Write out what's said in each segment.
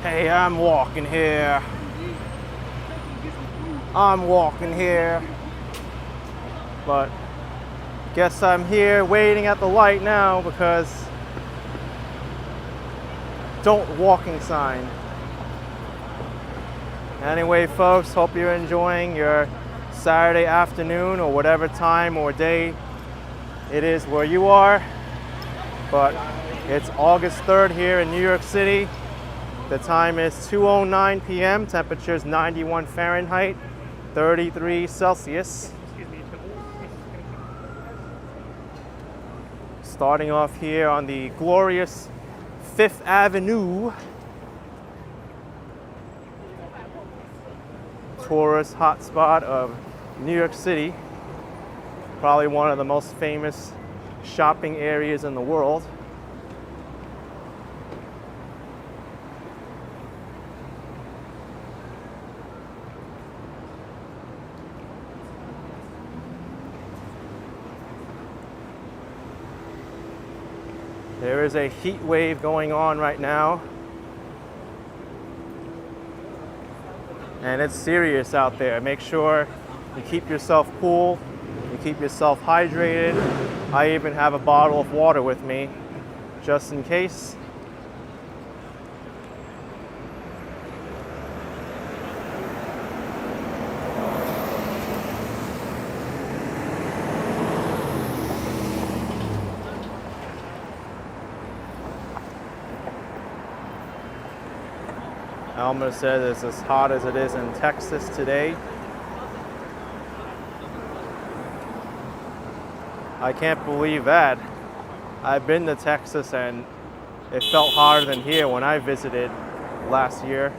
Hey, I'm walking here. I'm walking here. But guess I'm here waiting at the light now because don't walking sign. Anyway, folks, hope you're enjoying your Saturday afternoon or whatever time or day it is where you are. But it's August 3rd here in New York City. The time is 2:09 p.m. Temperature is 91 Fahrenheit, 33 Celsius. Starting off here on the glorious 5th Avenue. Tourist hotspot of New York City. Probably one of the most famous shopping areas in the world. There is a heat wave going on right now. And it's serious out there. Make sure you keep yourself cool, you keep yourself hydrated. I even have a bottle of water with me, just in case. Elmer says it's as hot as it is in Texas today. I can't believe that. I've been to Texas and it felt hotter than here when I visited last year.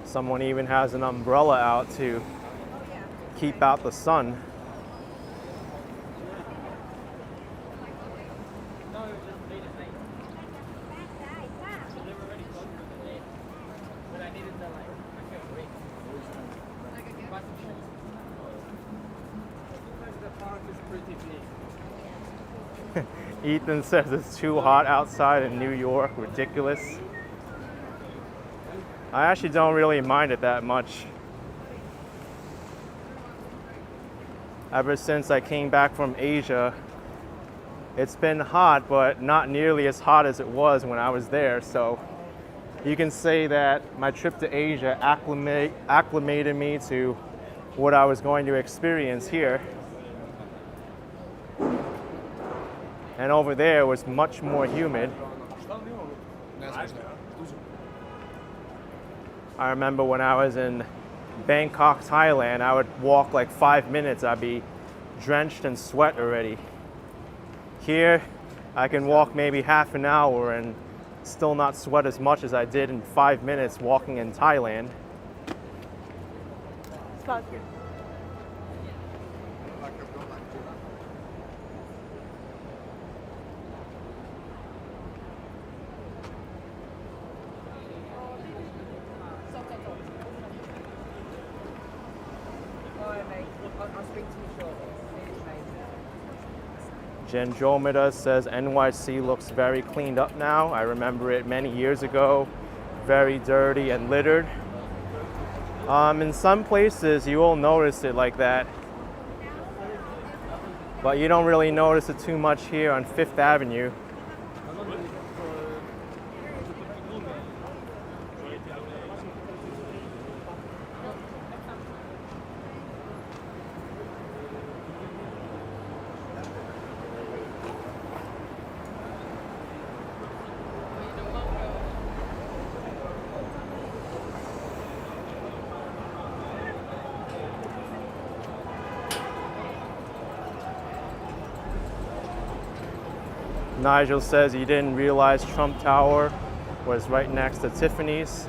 Someone even has an umbrella out to keep out the sun. Ethan says it's too hot outside in New York. Ridiculous. I actually don't really mind it that much. Ever since I came back from Asia, it's been hot, but not nearly as hot as it was when I was there. So you can say that my trip to Asia acclimated me to what I was going to experience here. And over there was much more humid. I remember when I was in Bangkok, Thailand, I would walk like 5 minutes, I'd be drenched in sweat already. Here, I can walk maybe half an hour and still not sweat as much as I did in 5 minutes walking in Thailand. Gendromeda says NYC looks very cleaned up now. I remember it many years ago, very dirty and littered. In some places you will notice it like that, but you don't really notice it too much here on 5th Avenue. Nigel says he didn't realize Trump Tower was right next to Tiffany's.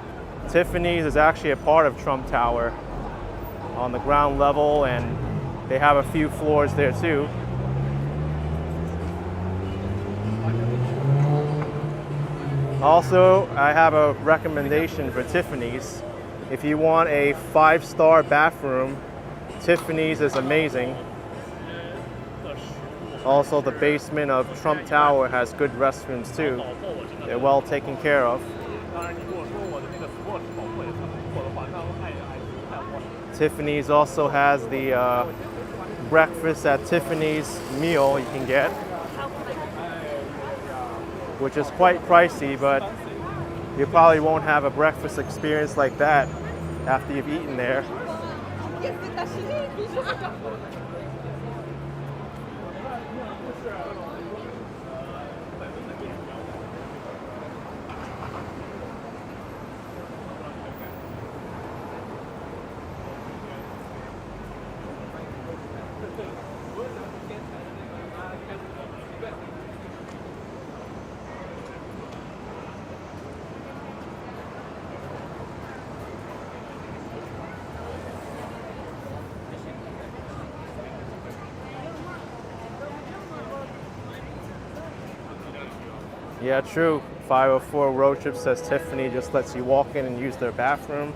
Tiffany's is actually a part of Trump Tower on the ground level, and they have a few floors there too. Also, I have a recommendation for Tiffany's. If you want a 5-star bathroom, Tiffany's is amazing. Also, the basement of Trump Tower has good restrooms too. They're well taken care of. Tiffany's also has the breakfast at Tiffany's meal you can get, which is quite pricey, but you probably won't have a breakfast experience like that after you've eaten there. Yeah, true. 504 Road Trip says Tiffany just lets you walk in and use their bathroom.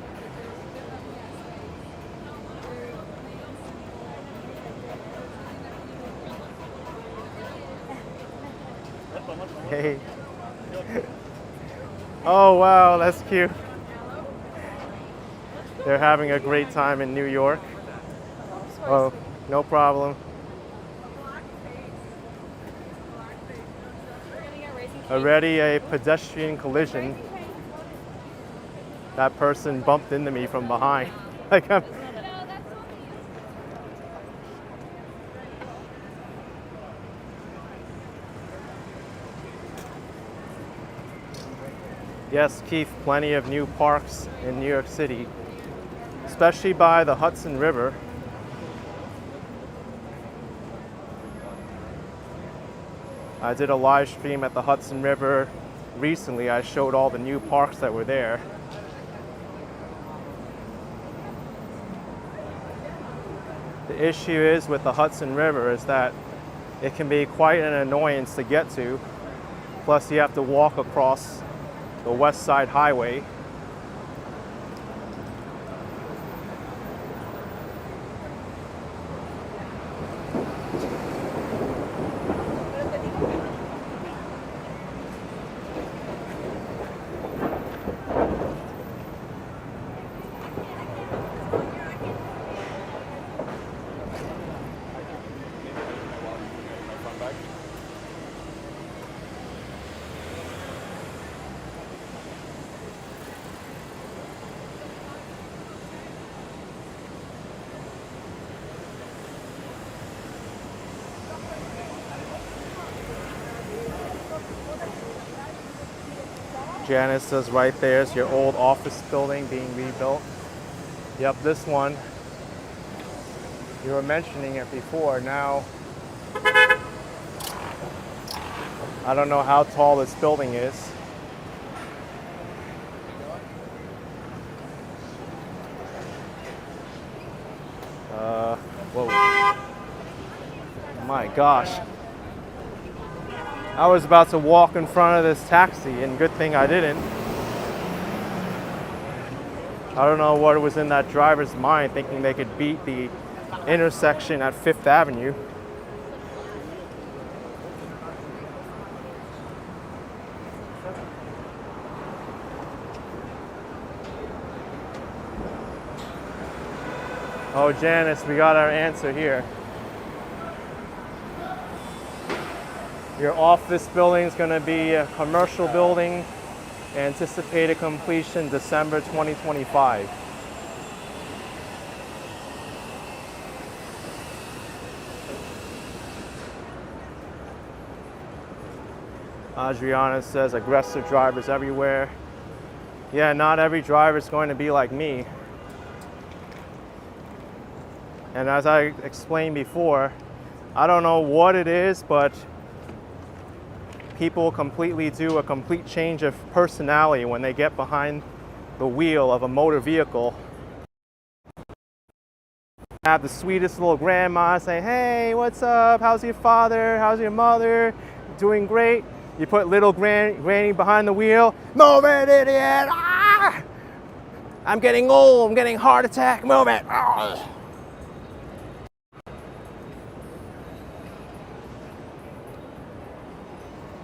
Hey. Oh, wow, that's cute. They're having a great time in New York. Oh, no problem. Already a pedestrian collision. That person bumped into me from behind. Like I'm. Yes, Keith, plenty of new parks in New York City, especially by the Hudson River. I did a live stream at the Hudson River recently. I showed all the new parks that were there. The issue is with the Hudson River is that it can be quite an annoyance to get to. Plus you have to walk across the West Side Highway. Janice says right there's your old office building being rebuilt. Yep, this one. You were mentioning it before. Now, I don't know how tall this building is. Whoa. My gosh. I was about to walk in front of this taxi, and good thing I didn't. I don't know what was in that driver's mind, thinking they could beat the intersection at 5th Avenue. Oh, Janice, we got our answer here. Your office building is going to be a commercial building, anticipated completion December 2025. Adriana says aggressive drivers everywhere. Yeah, not every driver is going to be like me. And as I explained before, I don't know what it is, but people completely do a complete change of personality when they get behind the wheel of a motor vehicle. Have the sweetest little grandma say, hey, what's up? How's your father? How's your mother? Doing great. You put little granny behind the wheel. Move it, idiot! Ah! I'm getting old. I'm getting heart attack. Move it. Ah!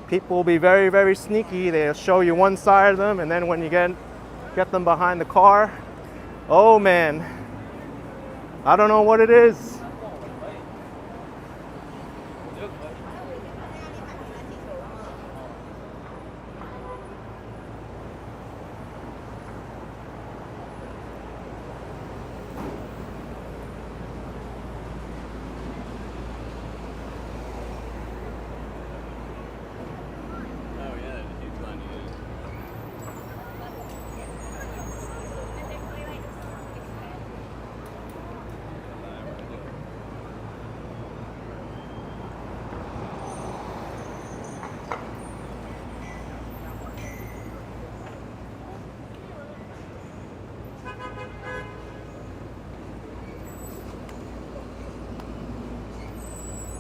People will be very, very sneaky. They'll show you one side of them, and then when you get them behind the car, oh man, I don't know what it is.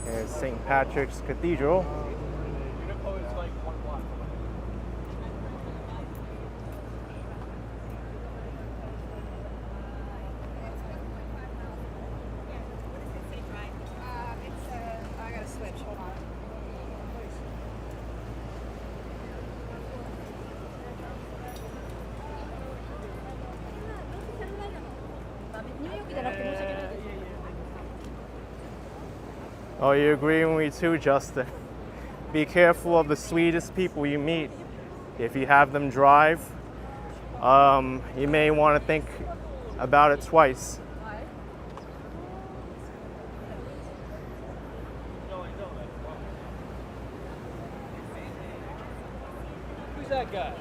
Here's St. Patrick's Cathedral. I gotta switch, hold on. Oh, you agree with me too, Justin? Be careful of the sweetest people you meet. If you have them drive, you may want to think about it twice. Who's that guy?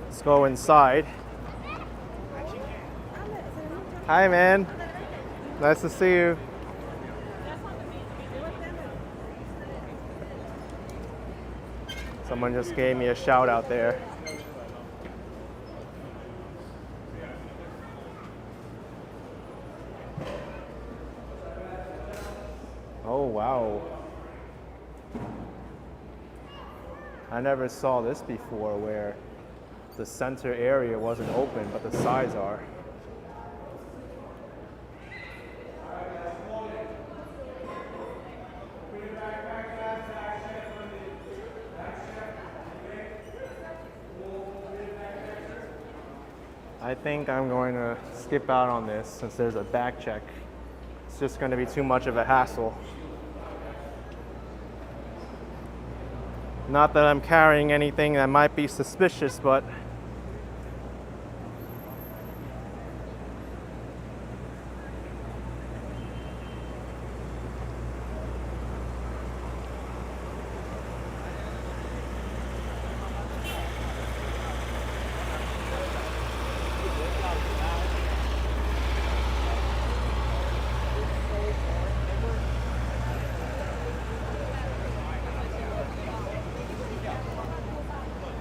Let's go inside. Hi, man. Nice to see you. Someone just gave me a shout out there. Oh, wow. I never saw this before where the center area wasn't open, but the sides are. I think I'm going to skip out on this since there's a back check. It's just going to be too much of a hassle. Not that I'm carrying anything that might be suspicious, but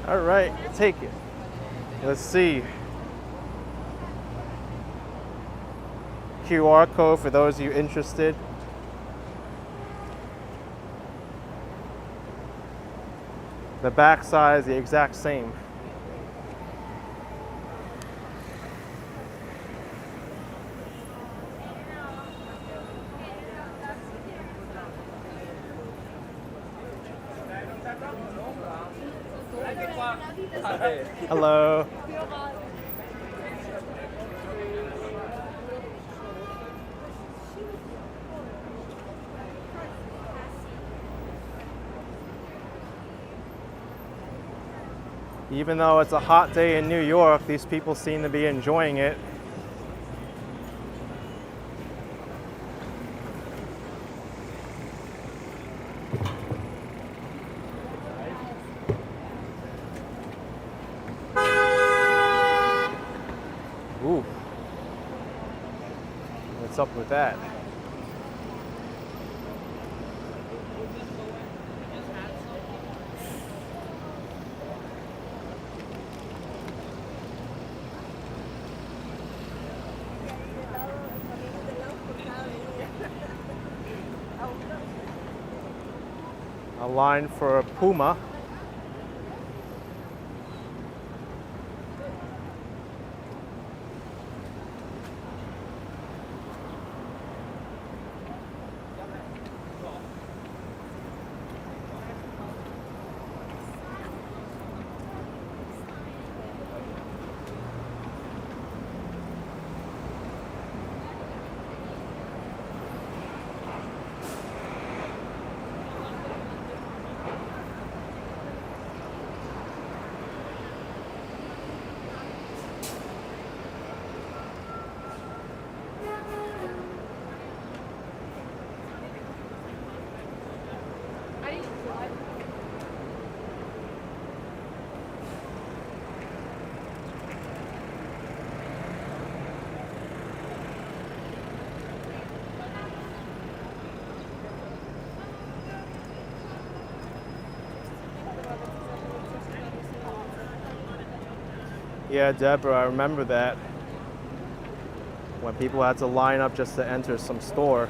all right, take it. Let's see. QR code for those of you interested. The back side is the exact same. Hello. Even though it's a hot day in New York, these people seem to be enjoying it. Ooh. What's up with that? A line for a puma. Yeah, Deborah, I remember that. When people had to line up just to enter some store.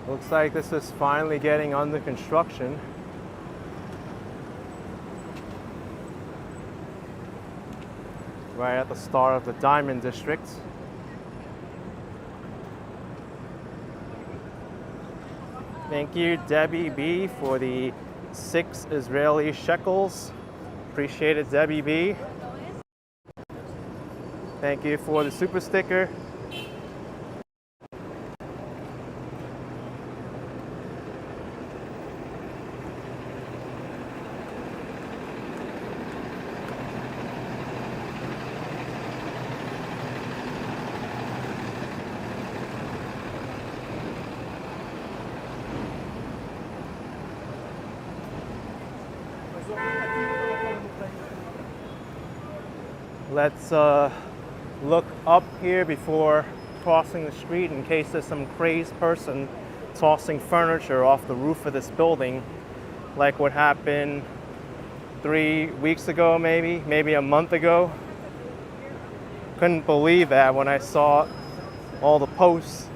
Looks like this is finally getting under construction. Right at the start of the Diamond District. Thank you, Debbie B, for the 6 Israeli shekels. Appreciate it, Debbie B. Thank you for the super sticker. Let's look up here before crossing the street in case there's some crazed person tossing furniture off the roof of this building, like what happened 3 weeks ago, maybe a month ago. Couldn't believe that when I saw all the posts.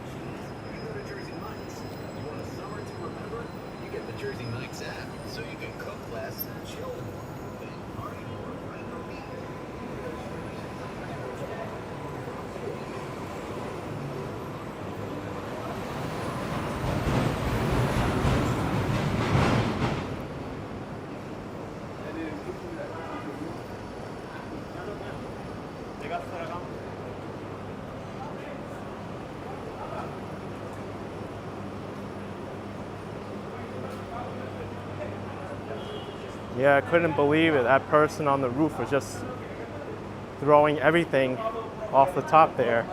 Yeah, I couldn't believe it. That person on the roof was just throwing everything off the top there,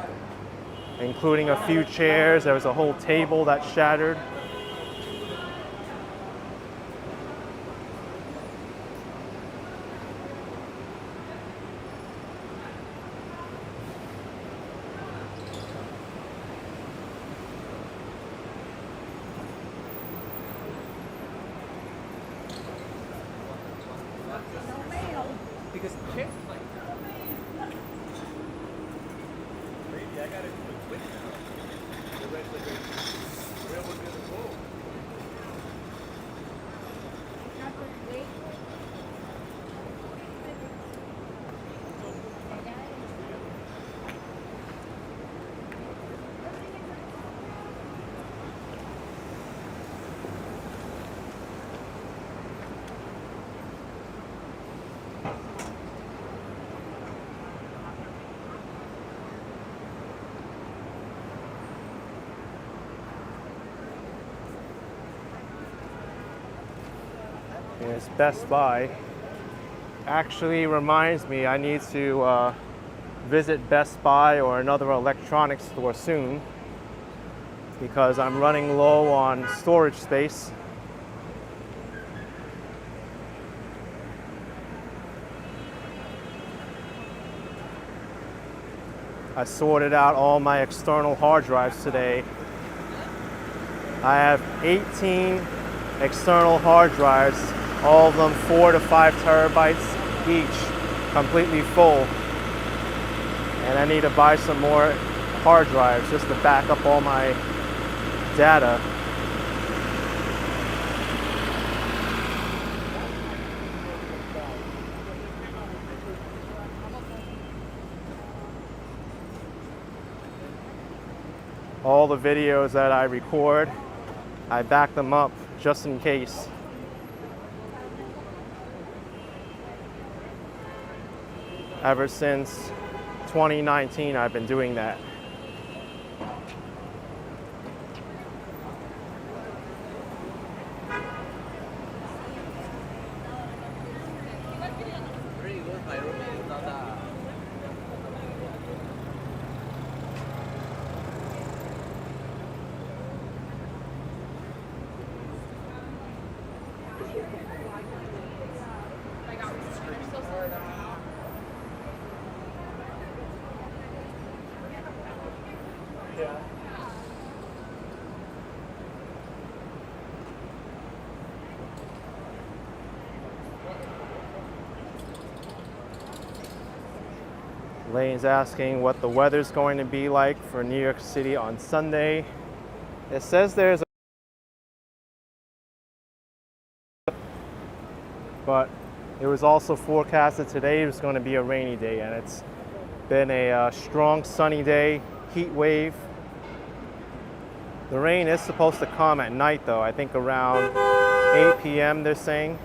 including a few chairs. There was a whole table that shattered. Because the chair's like maybe I got it with now. The red liquor. And it's Best Buy. Actually reminds me I need to visit Best Buy or another electronics store soon because I'm running low on storage space. I sorted out all my external hard drives today. I have 18 external hard drives, all of them 4 to 5 terabytes each, completely full. And I need to buy some more hard drives just to back up all my data. All the videos that I record, I back them up just in case. Ever since 2019, I've been doing that. Pretty good. My roommate is not that. Lane's asking what the weather's going to be like for New York City on Sunday. It says there's but it was also forecasted today it was going to be a rainy day, and it's been a strong sunny day, heat wave. The rain is supposed to come at night though, I think around 8 p.m. they're saying.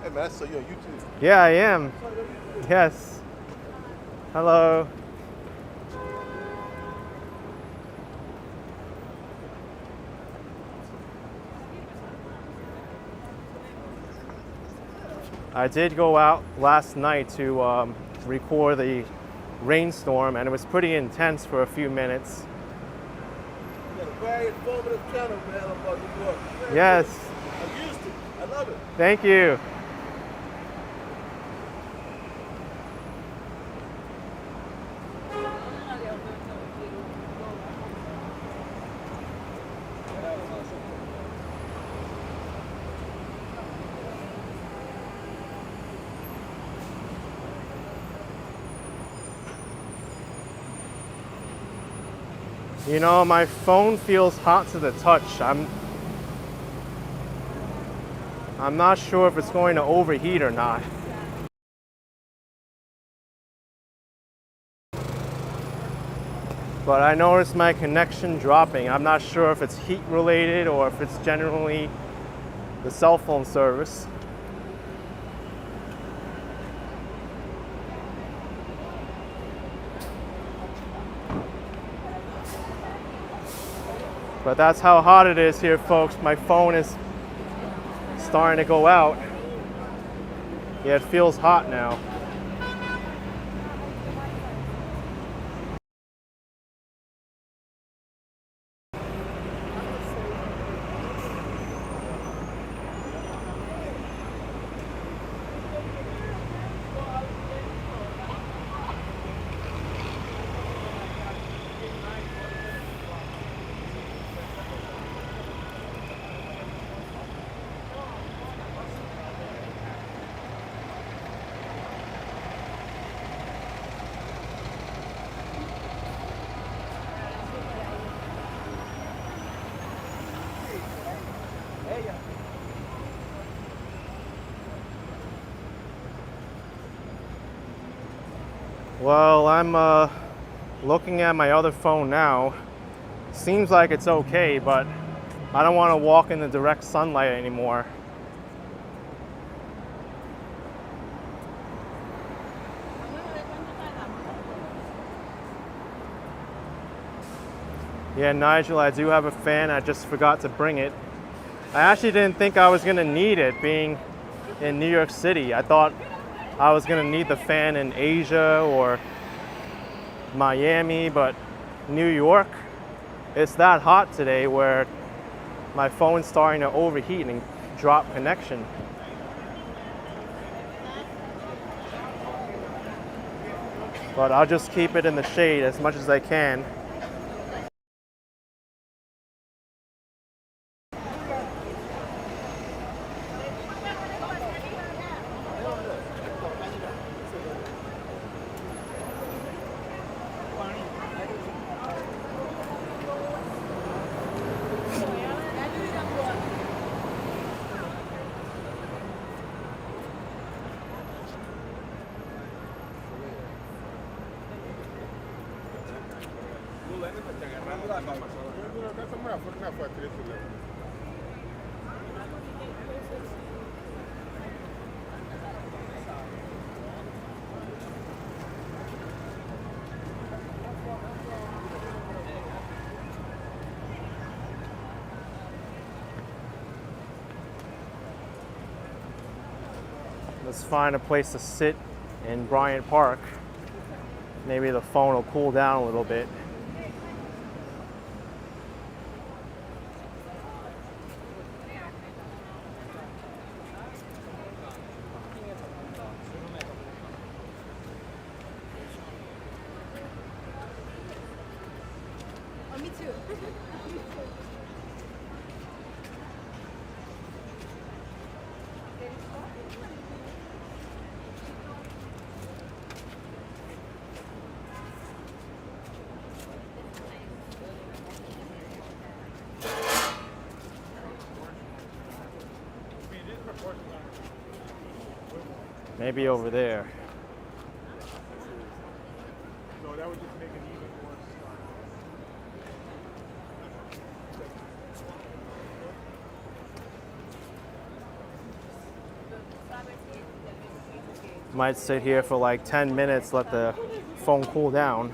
Hey man, I saw you on YouTube. Yeah, I am. Yes. Hello. I did go out last night to record the rainstorm, and it was pretty intense for a few minutes. You got a very informative channel, man, about New York. Yes. I'm used to it. I love it. Thank you. You know, my phone feels hot to the touch. I'm not sure if it's going to overheat or not. But I noticed my connection dropping. I'm not sure if it's heat related or if it's generally the cell phone service. But that's how hot it is here, folks. My phone is starting to go out. Yeah, it feels hot now. Well, I'm looking at my other phone now. Seems like it's okay, but I don't want to walk in the direct sunlight anymore. Yeah, Nigel, I do have a fan. I just forgot to bring it. I actually didn't think I was gonna need it being in New York City. I thought I was gonna need the fan in Asia or Miami, but New York, it's that hot today where my phone's starting to overheat and drop connection. But I'll just keep it in the shade as much as I can. Let's find a place to sit in Bryant Park. Maybe the phone will cool down a little bit. Oh, me too. Maybe over there. So that would just make it even more Might sit here for like 10 minutes, let the phone cool down.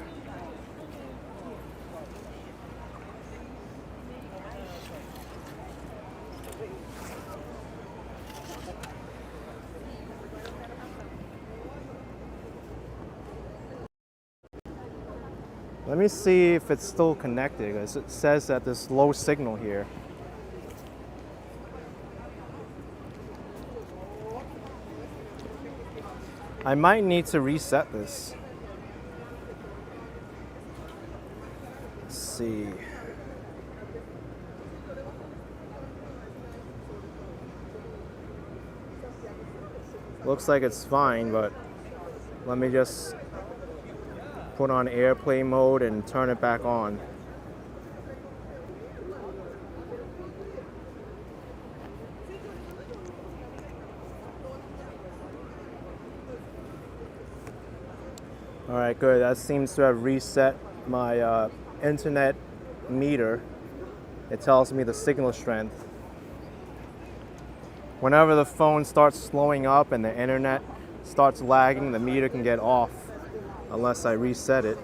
Let me see if it's still connected, because it says that there's low signal here. I might need to reset this. Let's see. Looks like it's fine, but let me just put on airplane mode and turn it back on. All right, good. That seems to have reset my internet meter. It tells me the signal strength. Whenever the phone starts slowing up and the internet starts lagging, the meter can get off unless I reset it.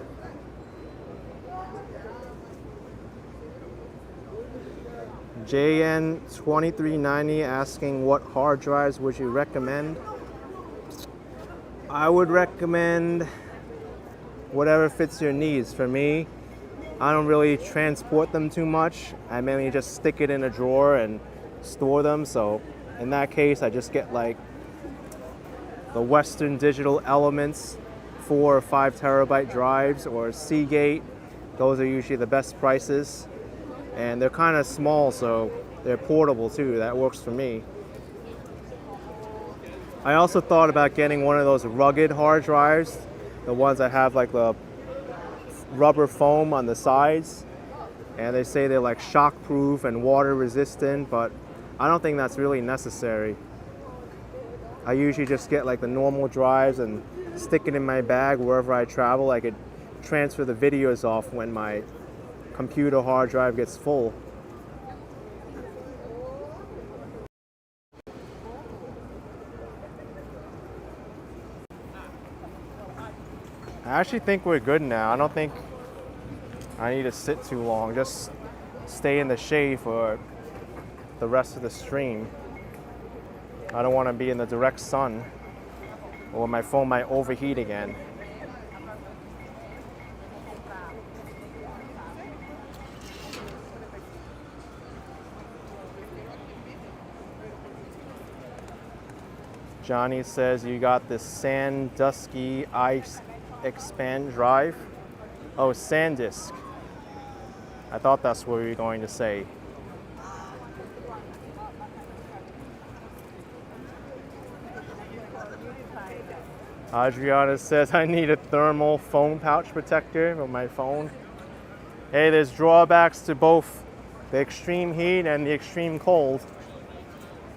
JN2390 asking what hard drives would you recommend? I would recommend whatever fits your needs. For me, I don't really transport them too much. I mainly just stick it in a drawer and store them. So in that case, I just get like the Western Digital Elements 4 or 5 terabyte drives, or Seagate. Those are usually the best prices, and they're kind of small, so they're portable too. That works for me. I also thought about getting one of those rugged hard drives, the ones that have like the rubber foam on the sides, and they say they're like shock proof and water resistant, but I don't think that's really necessary. I usually just get like the normal drives and stick it in my bag wherever I travel. I could transfer the videos off when my computer hard drive gets full. I actually think we're good now. I don't think I need to sit too long. Just stay in the shade for the rest of the stream. I don't want to be in the direct sun, or my phone might overheat again. Johnny says you got this Sandusky Ice Expand drive. Oh, SanDisk. I thought that's what you were going to say. Adriana says I need a thermal phone pouch protector for my phone. Hey, there's drawbacks to both the extreme heat and the extreme cold.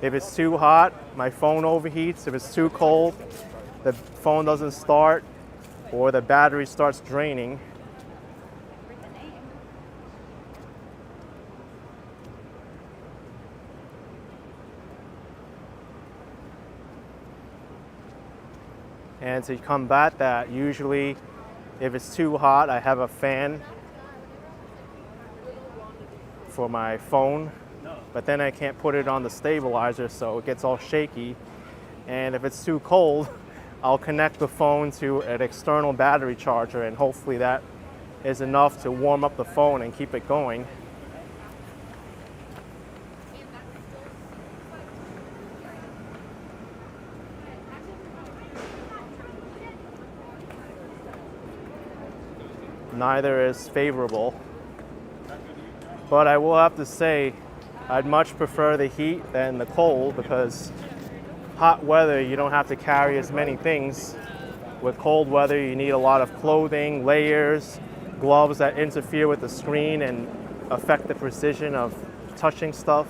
If it's too hot, my phone overheats. If it's too cold, the phone doesn't start or the battery starts draining. And to combat that, usually if it's too hot, I have a fan for my phone, but then I can't put it on the stabilizer, so it gets all shaky. And if it's too cold, I'll connect the phone to an external battery charger, and hopefully that is enough to warm up the phone and keep it going. Neither is favorable, but I will have to say I'd much prefer the heat than the cold, because hot weather you don't have to carry as many things. With cold weather you need a lot of clothing, layers, gloves that interfere with the screen and affect the precision of touching stuff.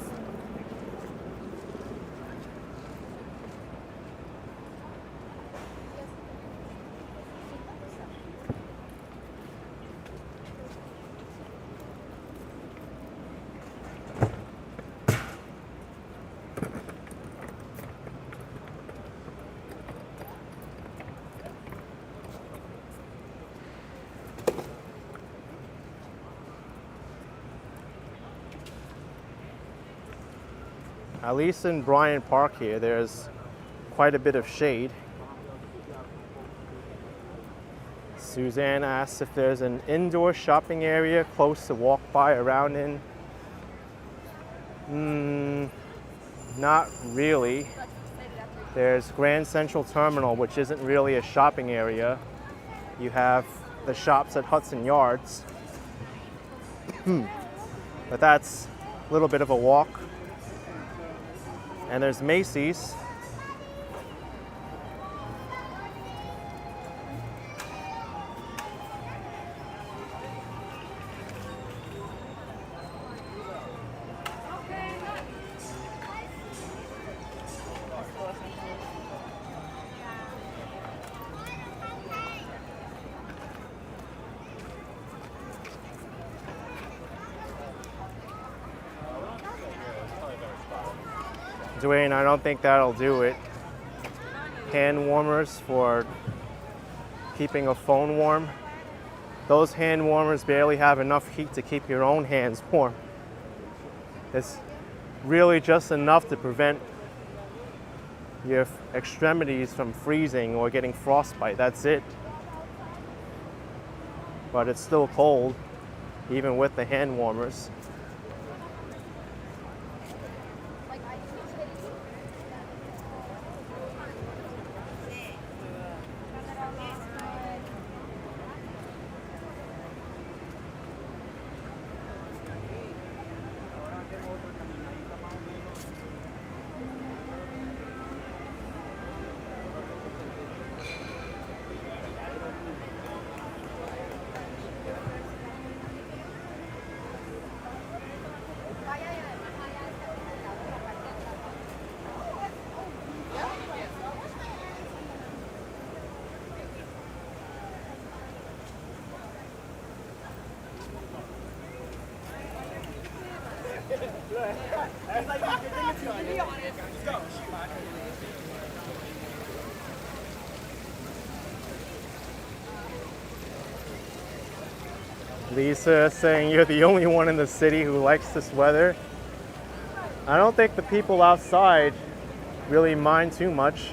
At least in Bryant Park here, there's quite a bit of shade. Suzanne asks if there's an indoor shopping area close to walk by around in. Not really. There's Grand Central Terminal, which isn't really a shopping area. You have the shops at Hudson Yards. But that's a little bit of a walk. And there's Macy's. Dwayne, I don't think that'll do it. Hand warmers for keeping a phone warm. Those hand warmers barely have enough heat to keep your own hands warm. It's really just enough to prevent your extremities from freezing or getting frostbite. That's it. But it's still cold, even with the hand warmers. Lisa is saying you're the only one in the city who likes this weather. I don't think the people outside really mind too much.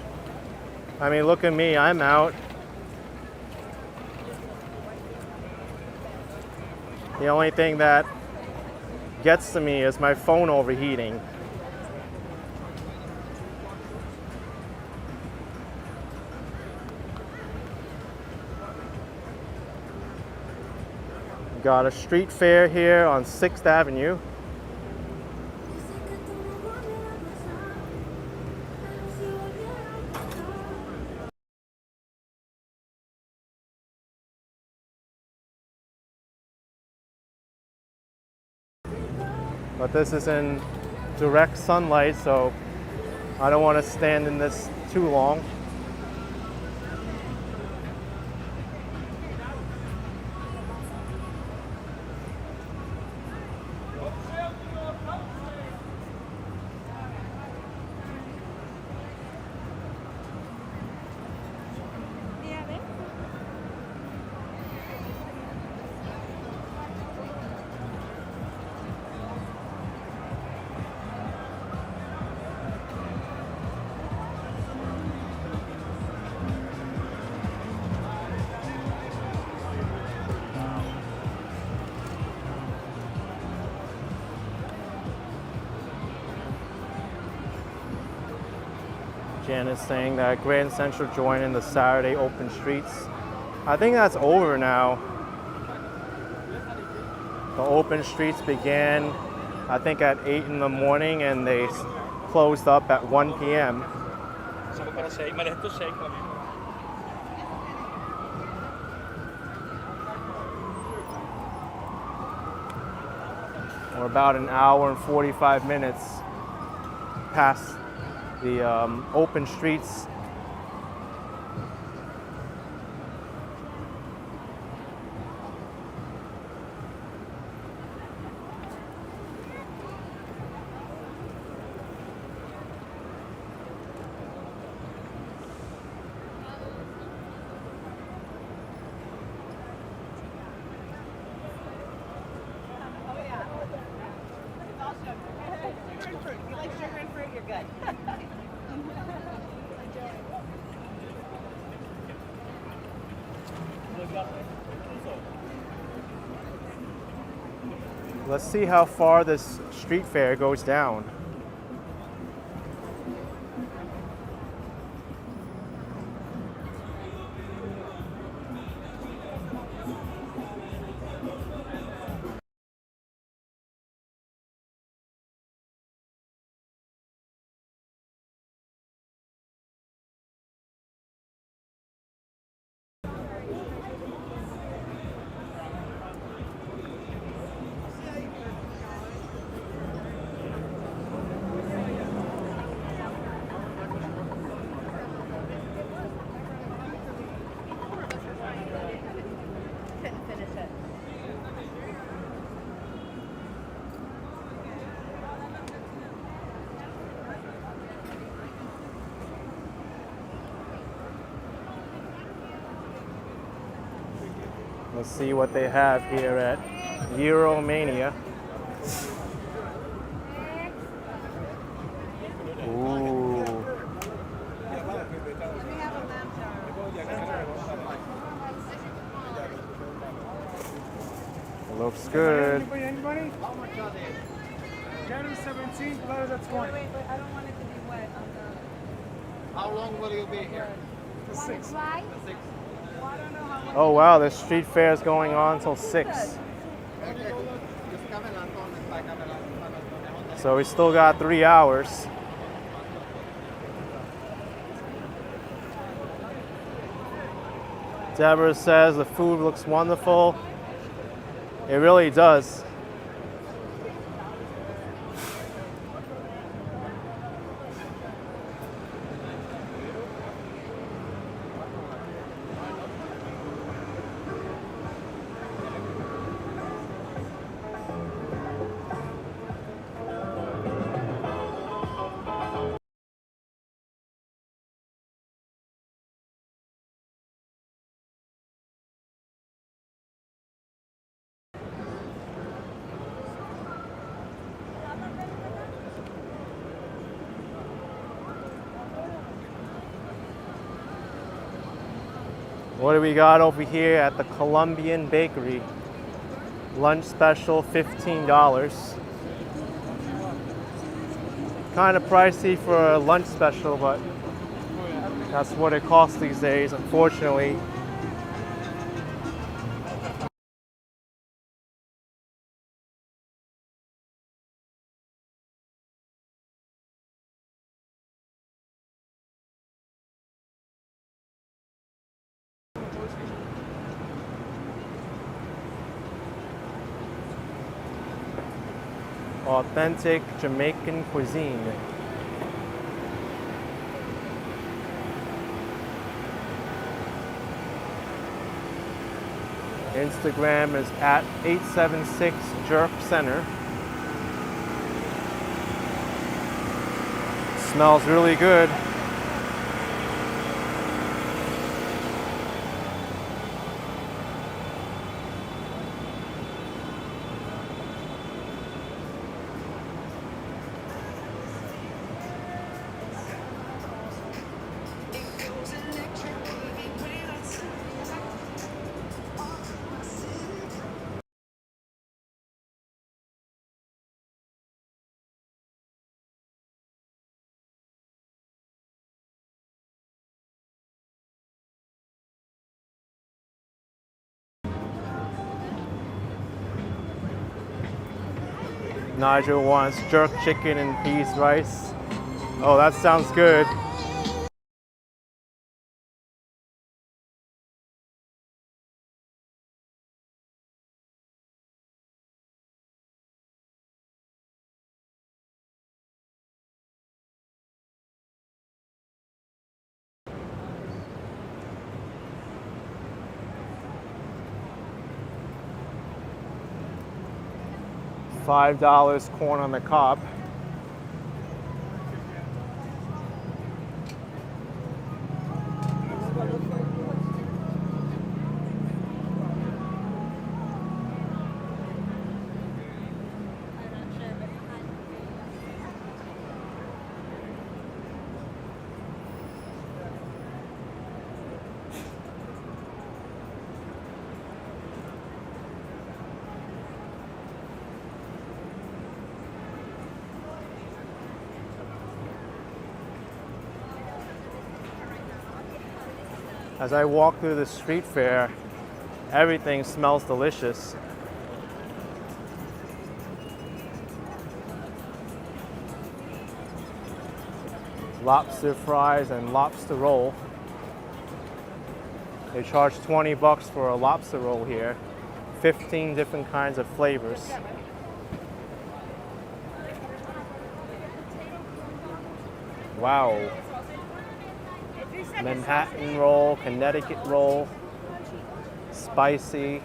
I mean, look at me, I'm out. The only thing that gets to me is my phone overheating. Got a street fair here on 6th Avenue. But this is in direct sunlight, so I don't want to stand in this too long. Jan is saying that Grand Central joining the Saturday open streets. I think that's over now. The open streets began, I think, at 8 in the morning and they closed up at 1 p.m. We're about an hour and 45 minutes past the open streets. You like sugar and fruit, you're good. Let's see how far this street fair goes down. Couldn't finish it. Let's see what they have here at Euromania. Ooh, We have a lamb jar. looks good. Anybody? How much are they? 10 and 17, close at 20. Wait, I don't want it to be wet on the... How long will you be here? The 6. Six. Well, I don't know how long... Oh wow, the street fair is going on until 6. So we still got 3 hours. Deborah says the food looks wonderful. It really does. What do we got over here at the Colombian Bakery? Lunch special, $15. Kind of pricey for a lunch special, but that's what it costs these days, unfortunately. Authentic Jamaican cuisine. Instagram is at 876 Jerk Center. Smells really good. Nigel wants jerk chicken and peas rice. Oh, that sounds good. $5 corn on the cob. As I walk through the street fair, everything smells delicious. Lobster fries and lobster roll. They charge 20 bucks for a lobster roll here. 15 different kinds of flavors. Wow. Manhattan roll, Connecticut roll, spicy,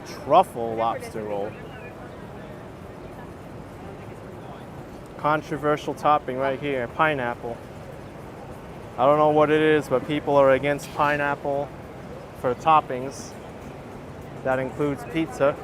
truffle lobster roll. Controversial topping right here, pineapple. I don't know what it is, but people are against pineapple for toppings. That includes pizza.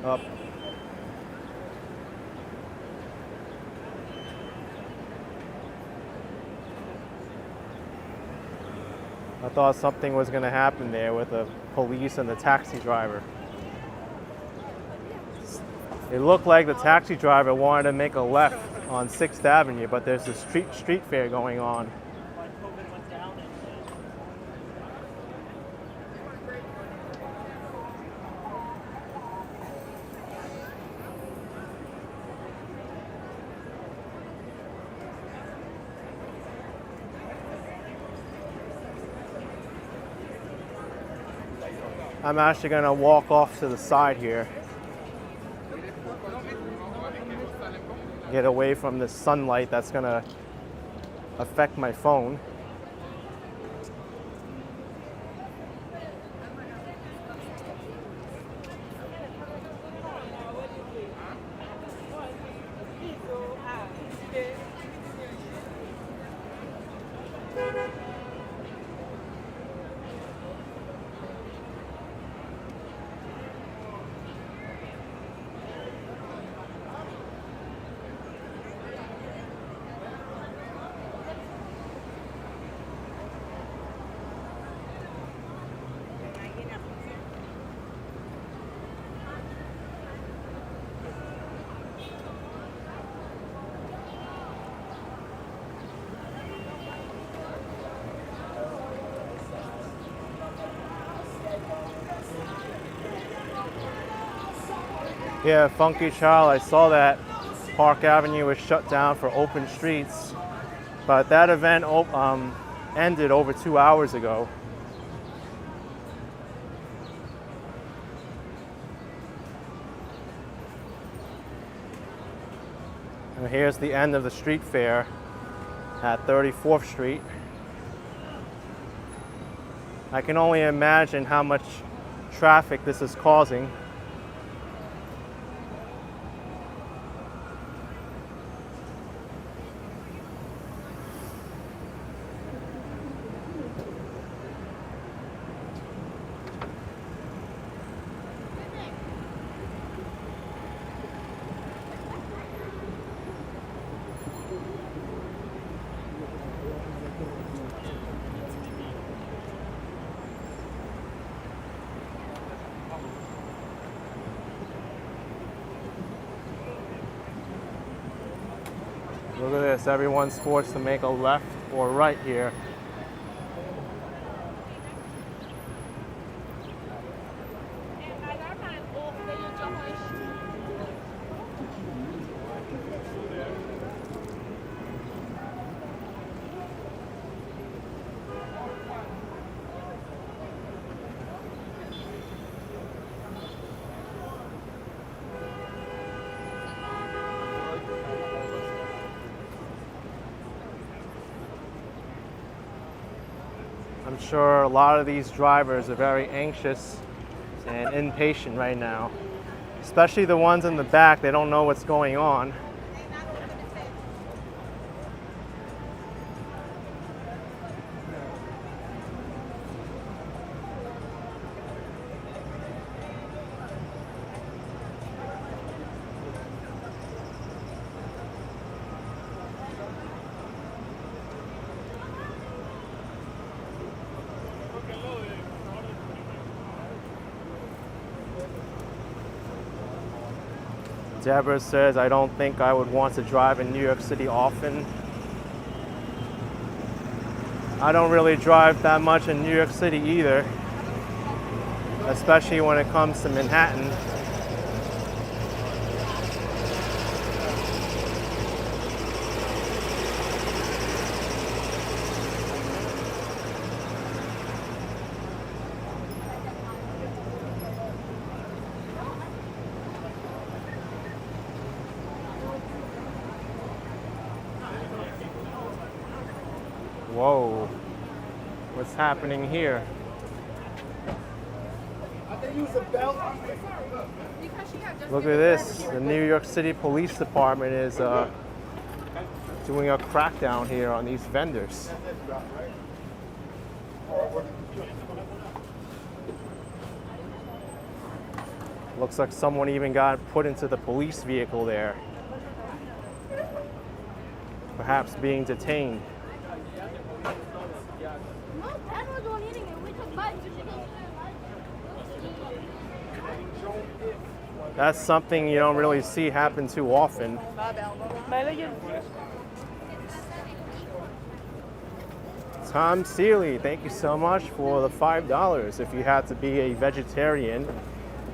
Up. I thought something was going to happen there with the police and the taxi driver. It looked like the taxi driver wanted to make a left on 6th Avenue, but there's a street fair going on. I'm actually gonna walk off to the side here. Get away from the sunlight that's gonna affect my phone. Yeah, Funky Child, I saw that Park Avenue was shut down for open streets, but that event ended over 2 hours ago. And here's the end of the street fair at 34th Street. I can only imagine how much traffic this is causing. Look at this, everyone's forced to make a left or right here. I'm sure a lot of these drivers are very anxious and impatient right now, especially the ones in the back. They don't know what's going on. Deborah says, I don't think I would want to drive in New York City often. I don't really drive that much in New York City either, especially when it comes to Manhattan. Whoa, what's happening here? Look at this, the New York City Police Department is doing a crackdown here on these vendors. Looks like someone even got put into the police vehicle there, perhaps being detained. That's something you don't really see happen too often. Tom Seeley, thank you so much for the $5. If you had to be a vegetarian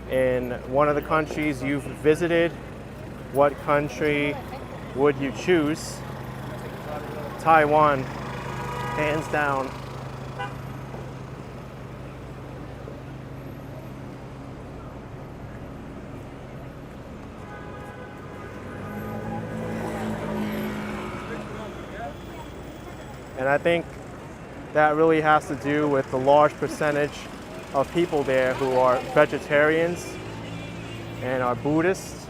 in one of the countries you've visited, what country would you choose? Taiwan, hands down. And I think that really has to do with the large percentage of people there who are vegetarians and are Buddhists.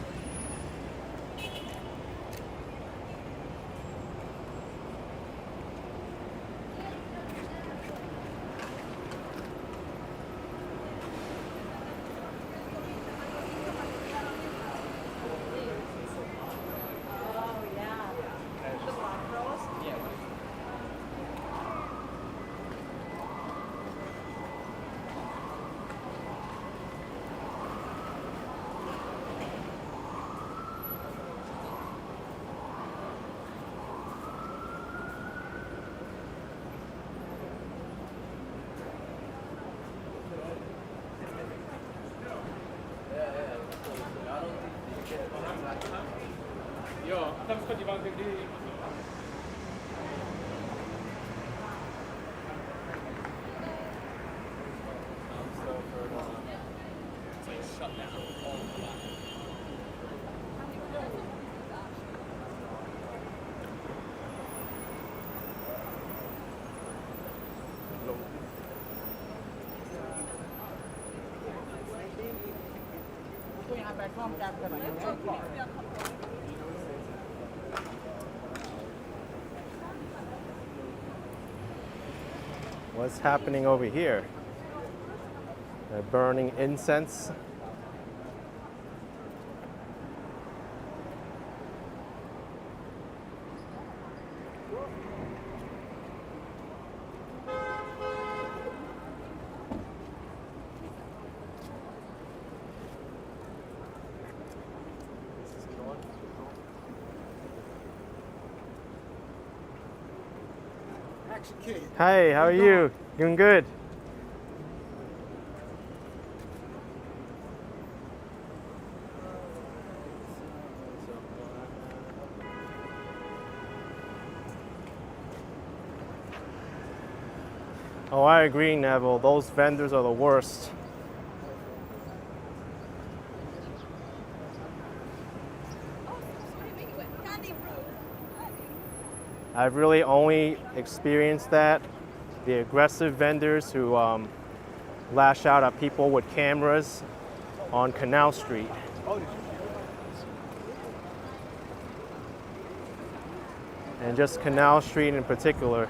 What's happening over here? They're burning incense. Hey, how are you? Doing good. Oh, I agree, Neville. Those vendors are the worst. I've really only experienced that. The aggressive vendors who lash out at people with cameras on Canal Street. And just Canal Street in particular.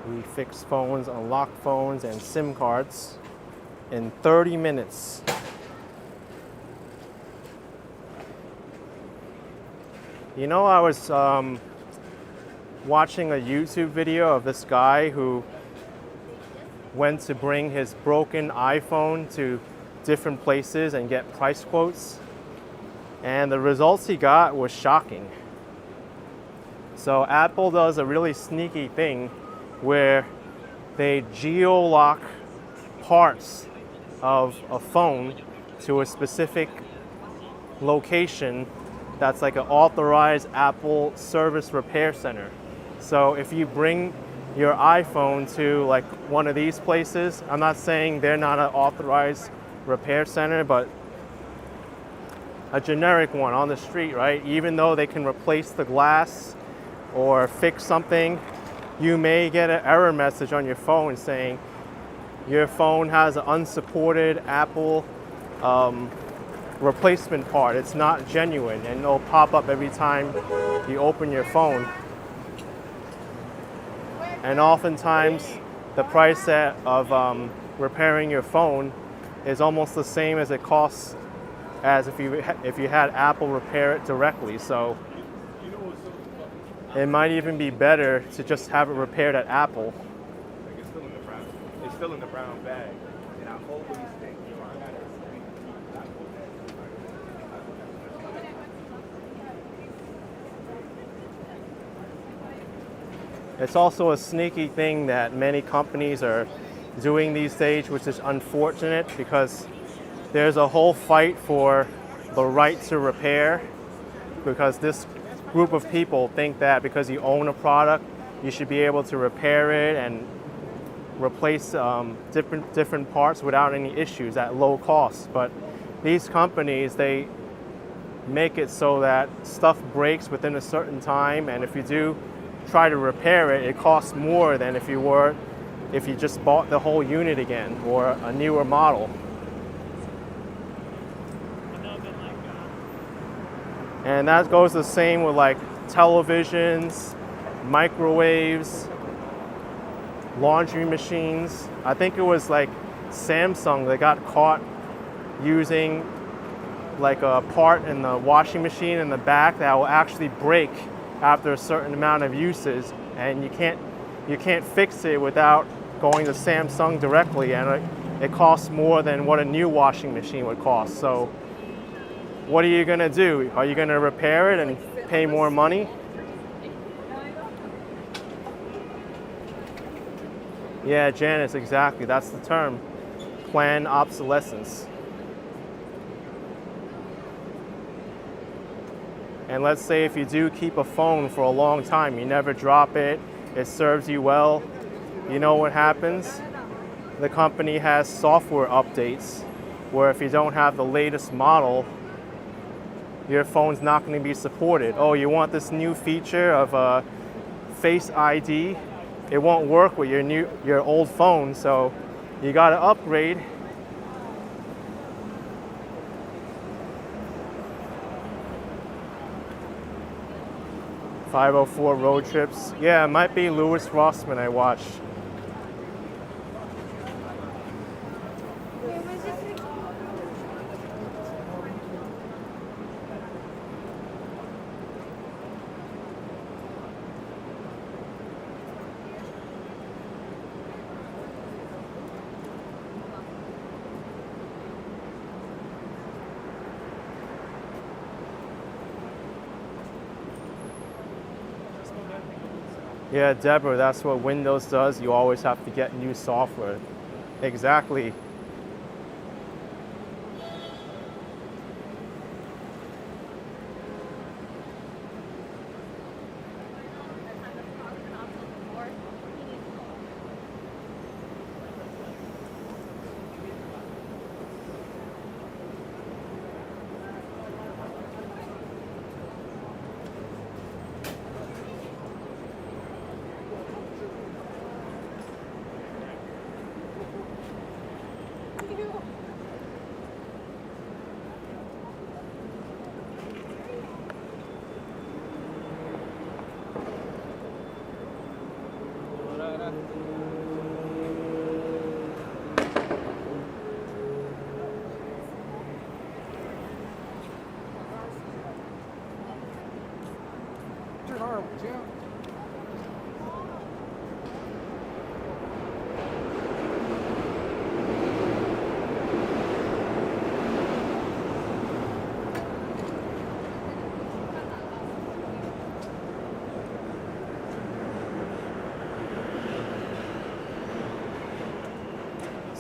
We fix phones, unlock phones, and SIM cards in 30 minutes. You know, I was watching a YouTube video of this guy who went to bring his broken iPhone to different places and get price quotes. And the results he got was shocking. So Apple does a really sneaky thing where they geo-lock parts of a phone to a specific location that's like an authorized Apple service repair center. So if you bring your iPhone to like one of these places, I'm not saying they're not an authorized repair center, but a generic one on the street, right? Even though they can replace the glass or fix something, you may get an error message on your phone saying your phone has an unsupported Apple replacement part. It's not genuine, and it'll pop up every time you open your phone. And oftentimes, the price of repairing your phone is almost the same as it costs as if you had Apple repair it directly. So it might even be better to just have it repaired at Apple. Like it's still in the brown bag, and I always think, you know, I gotta keep that one. It's also a sneaky thing that many companies are doing these days, which is unfortunate because there's a whole fight for the right to repair, because this group of people think that because you own a product, you should be able to repair it and replace different parts without any issues at low cost. But these companies, they make it so that stuff breaks within a certain time, and if you do try to repair it, it costs more than if you just bought the whole unit again or a newer model. And that goes the same with like televisions, microwaves, laundry machines. I think it was like Samsung that got caught using like a part in the washing machine in the back that will actually break after a certain amount of uses, and you can't fix it without going to Samsung directly, and it costs more than what a new washing machine would cost. So what are you gonna do? Are you gonna repair it and pay more money? Yeah, Janice, exactly. That's the term. Planned obsolescence. And let's say if you do keep a phone for a long time, you never drop it, it serves you well, you know what happens? The company has software updates where if you don't have the latest model, your phone's not going to be supported. Oh, you want this new feature of Face ID? It won't work with your old phone, so you got to upgrade. .504 road trips. Yeah, it might be Louis Rossman I watched. Yeah, Deborah, that's what Windows does. You always have to get new software. Exactly.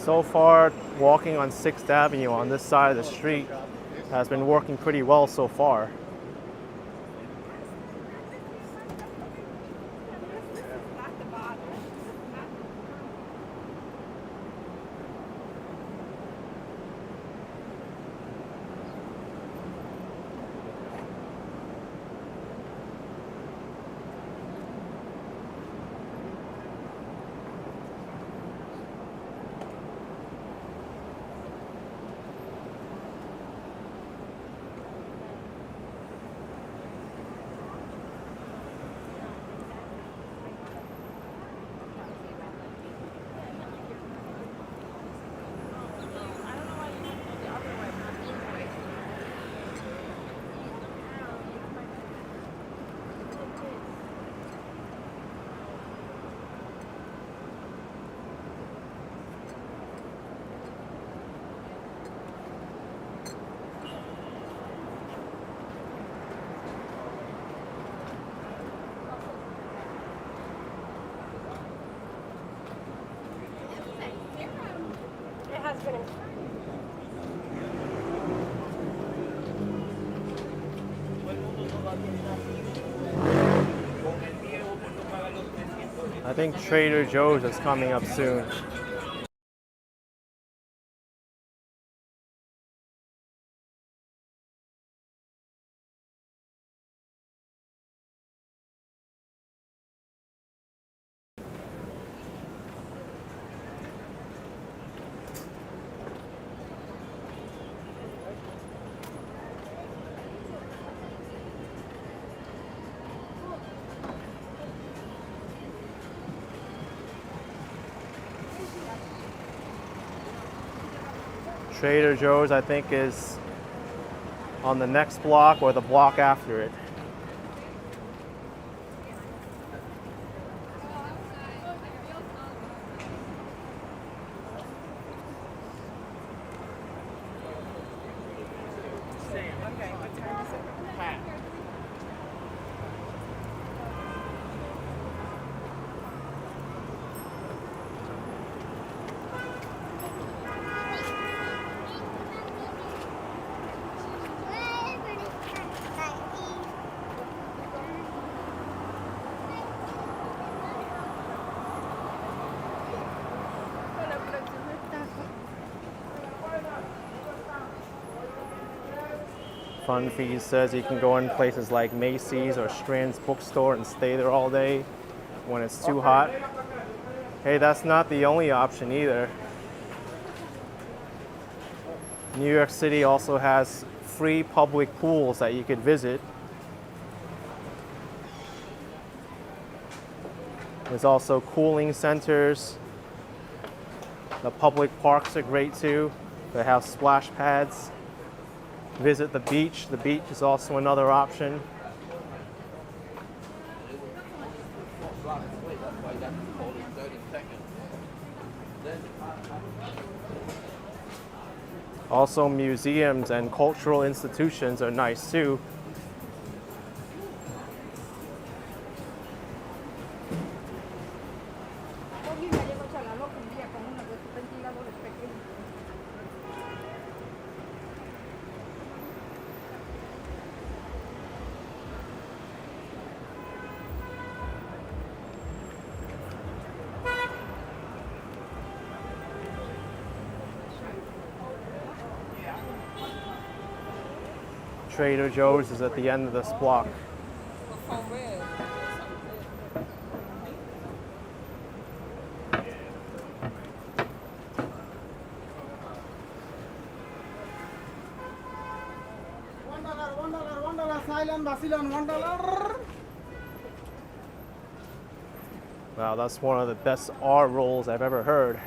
So far, walking on 6th Avenue on this side of the street has been working pretty well so far. I think Trader Joe's is coming up soon. Trader Joe's, I think, is on the next block or the block after it. Fun Fees says you can go in places like Macy's or Strand's bookstore and stay there all day when it's too hot. Hey, that's not the only option either. New York City also has free public pools that you could visit. There's also cooling centers. The public parks are great too. They have splash pads. Visit the beach. The beach is also another option. Also, museums and cultural institutions are nice too. Trader Joe's is at the end of this block. $1, silent, Basilan, $1. Wow, that's one of the best R rolls I've ever heard.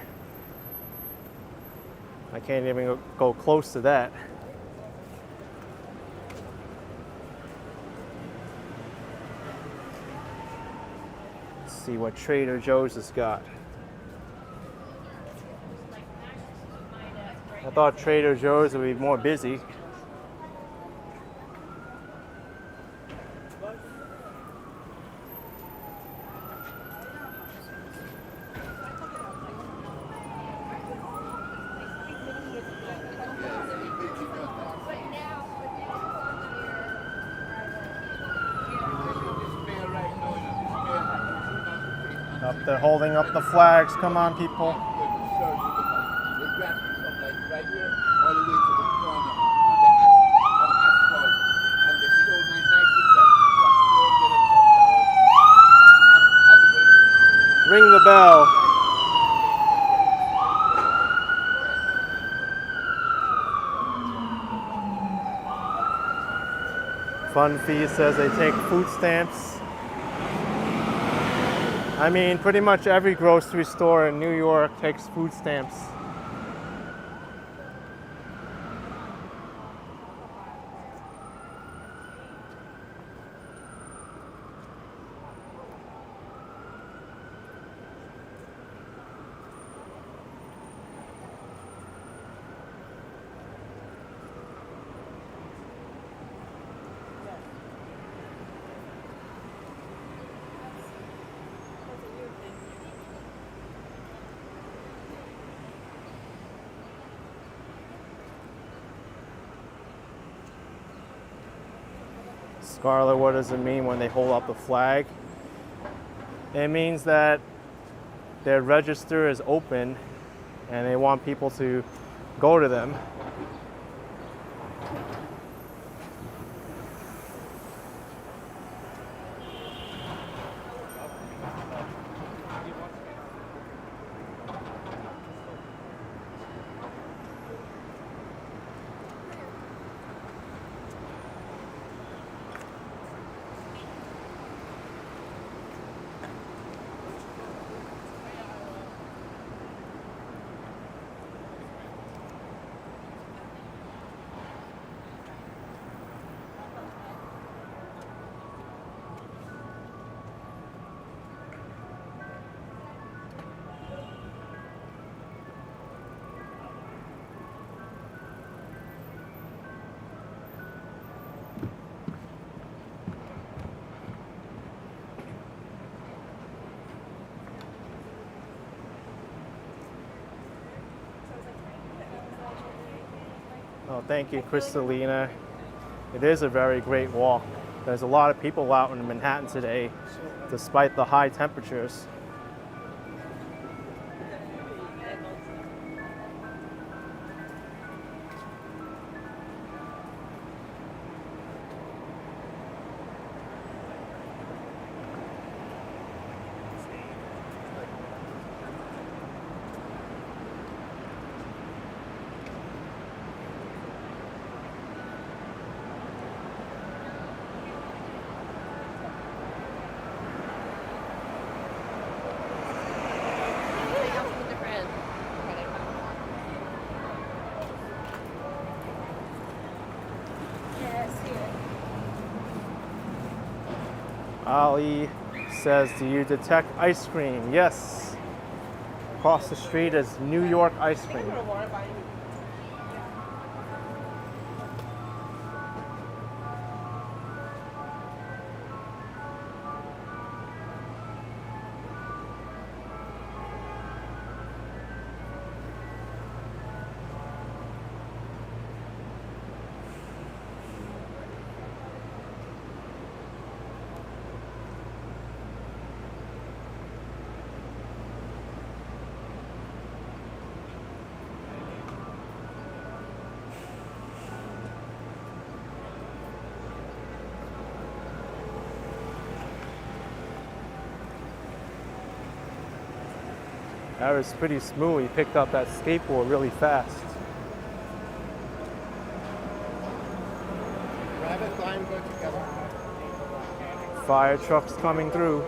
I can't even go close to that. See what Trader Joe's has got. I thought Trader Joe's would be more busy. They're holding up the flags. Come on, people. Ring the bell. Fun fee says they take food stamps. I mean, pretty much every grocery store in New York takes food stamps. Scarlett, what does it mean when they hold up the flag? It means that their register is open and they want people to go to them. Oh, thank you, Kristalina. It is a very great walk. There's a lot of people out in Manhattan today, despite the high temperatures. Ali says, do you detect ice cream? Yes. Across the street is New York ice cream. That was pretty smooth. He picked up that skateboard really fast. Rabbit line go together. Fire trucks coming through.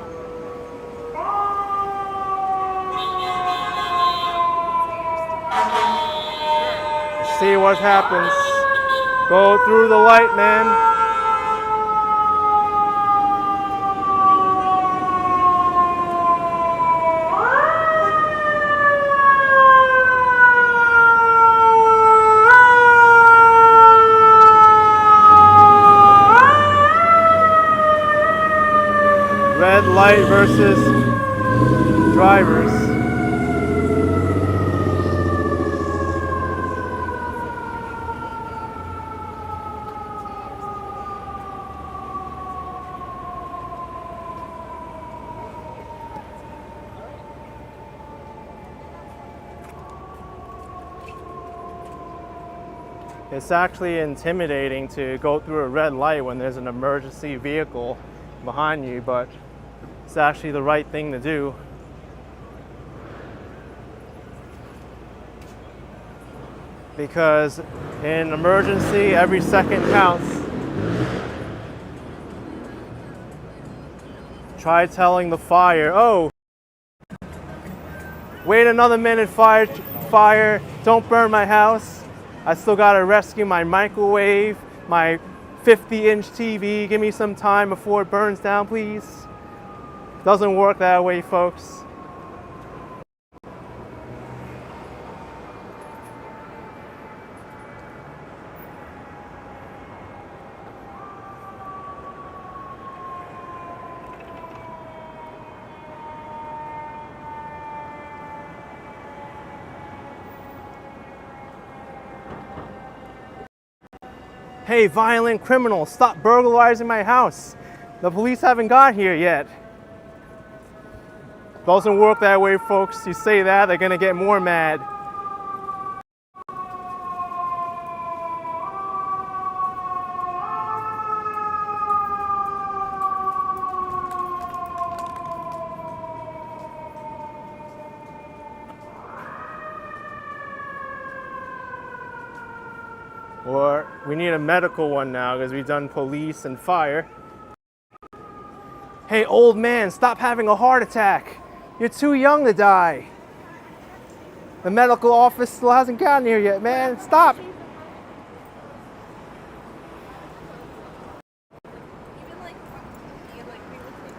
See what happens. Go through the light, man. Red light versus drivers. It's actually intimidating to go through a red light when there's an emergency vehicle behind you, but it's actually the right thing to do. Because in an emergency, every second counts. Try telling the fire, oh, wait another minute, fire, don't burn my house. I still gotta rescue my microwave, my 50-inch TV. Give me some time before it burns down, please. Doesn't work that way, folks. Hey, violent criminal, stop burglarizing my house. The police haven't got here yet. Doesn't work that way, folks. You say that, they're gonna get more mad. Or we need a medical one now because we've done police and fire. Hey, old man, stop having a heart attack. You're too young to die. The medical office still hasn't gotten here yet, man. Stop. Even like real estate.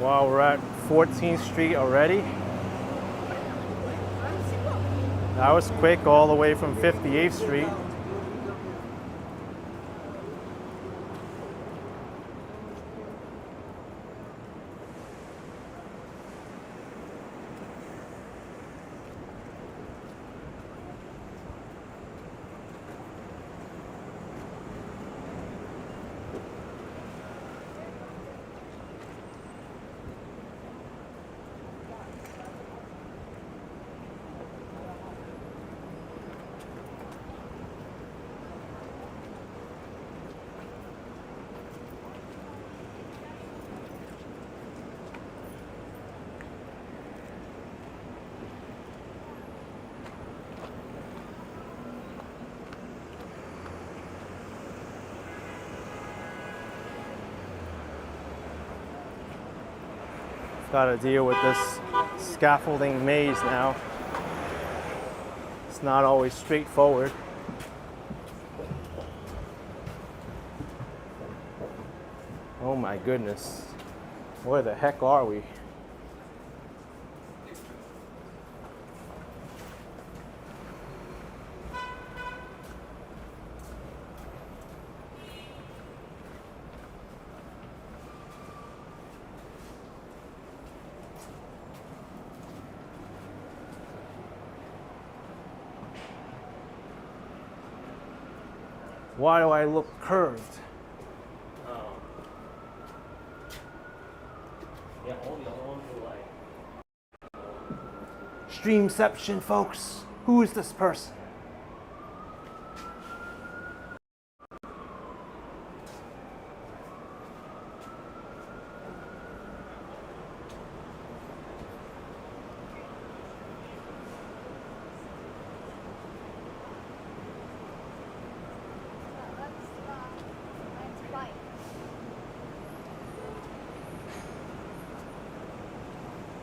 Wow, we're at 14th Street already. That was quick, all the way from 58th Street. Got to deal with this scaffolding maze now. It's not always straightforward. Oh my goodness. Where the heck are we? Why do I look curved? Yeah, all the other ones were like. Streamception, folks. Who is this person?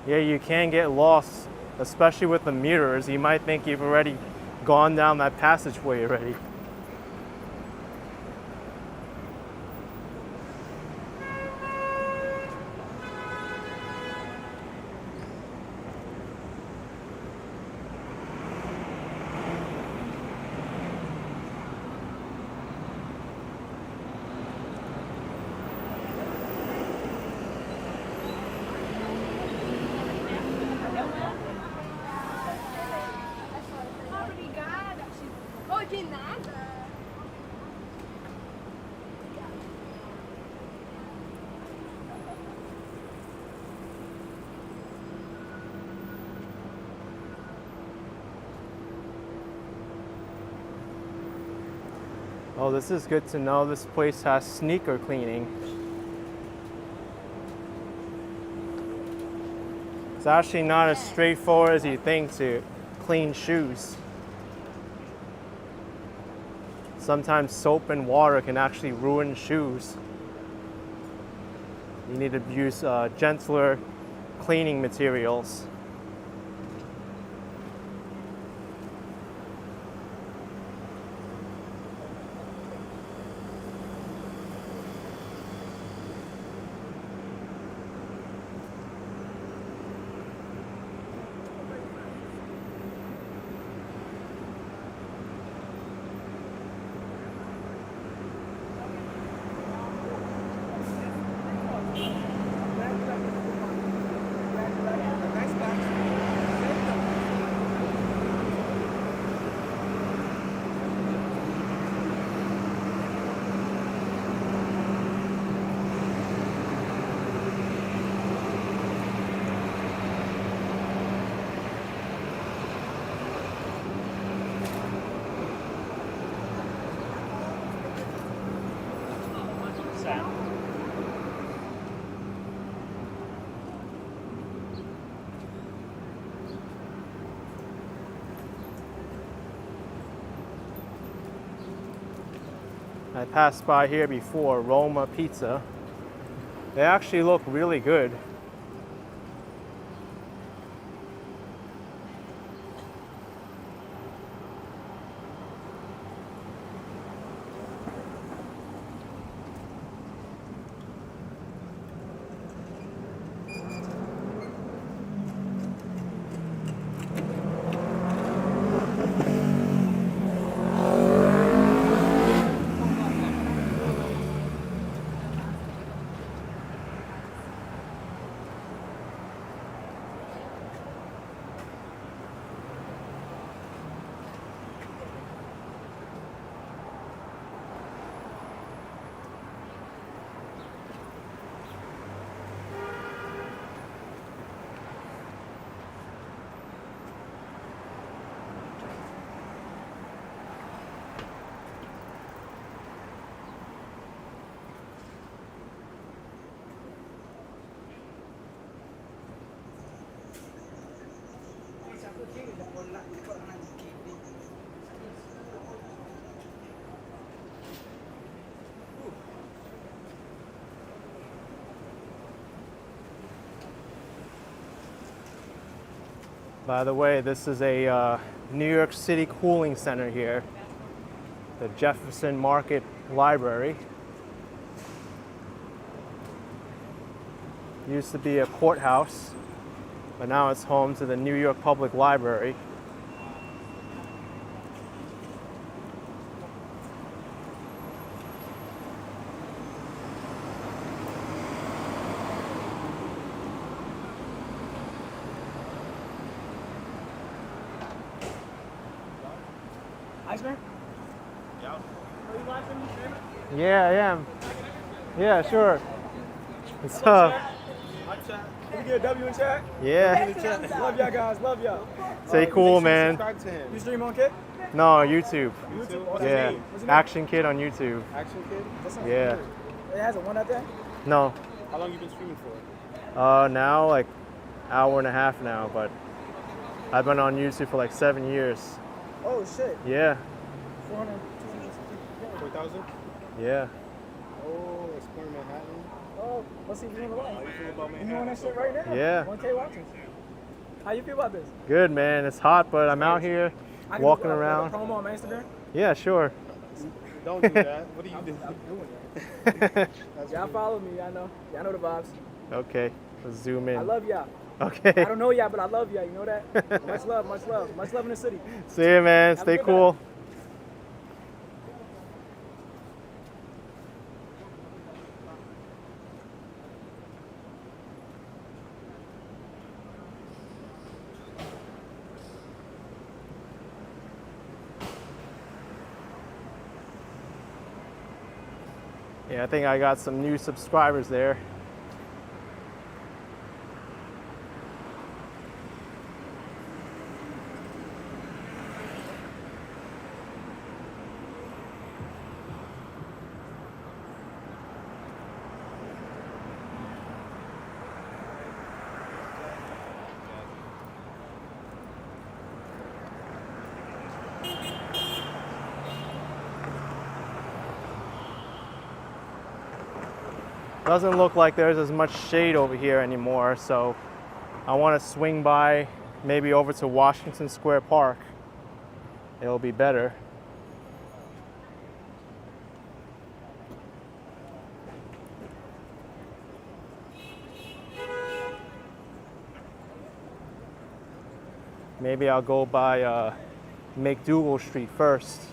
Yeah, you can get lost, especially with the mirrors. You might think you've already gone down that passageway already. Obrigada. Oh, de nada. Oh, this is good to know. This place has sneaker cleaning. It's actually not as straightforward as you think to clean shoes. Sometimes soap and water can actually ruin shoes. You need to use gentler cleaning materials. I passed by here before, Roma Pizza. They actually look really good. By the way, this is a New York City cooling center here, the Jefferson Market Library. Used to be a courthouse, but now it's home to the New York Public Library. Iceberg? Yeah. Where you Yeah, I am. Yeah, sure. What's up? Can we get a W in chat? Yeah. Love y'all guys, love y'all. Stay cool, man. Subscribe to him. You stream on Kick? No, YouTube. YouTube? What's his Yeah. name? What's his name? Action Kid on YouTube. Action Kid. That sounds Yeah. weird. It has a one out there? No. How long you been streaming for? Now like hour and a half now, but I've been on YouTube for like 7 years. Oh shit. Yeah. 400, 4,000? Yeah. Oh, exploring Manhattan. Oh, let's see if you're doing the How live. you feel about You on Manhattan? that shit right now? Yeah. 1K watchers. How you feel about this? Good, man. It's hot, but I'm out here I can walking do, around. Promo on my Instagram? Yeah, sure. Don't do that. What do you do? I'm doing it. Y'all follow me, y'all know. Y'all know the vibes. Okay, let's zoom in. I love y'all. Okay. I don't know y'all, but I love y'all. You know that? Much love, much love. Much love in the city. See you, man. Have a Stay good cool. night. Yeah, I think I got some new subscribers there. Doesn't look like there's as much shade over here anymore, so I want to swing by maybe over to Washington Square Park. It'll be better. Maybe I'll go by McDougal Street first.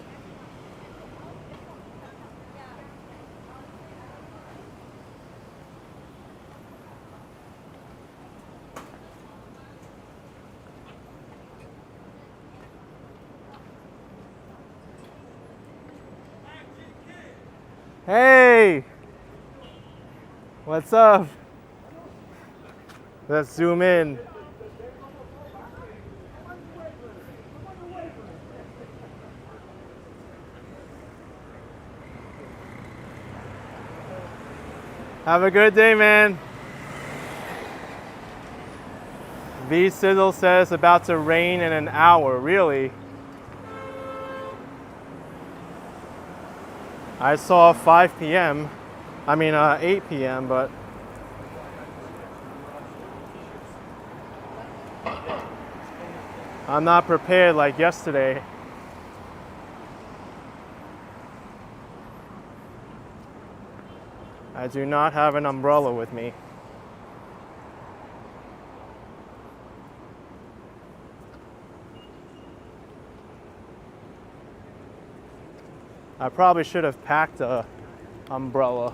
Hey! What's up? Let's zoom in. Have a good day, man. V Sizzle says about to rain in an hour. Really? I saw 5 p.m. I mean 8 p.m. but I'm not prepared like yesterday. I do not have an umbrella with me. I probably should have packed a umbrella.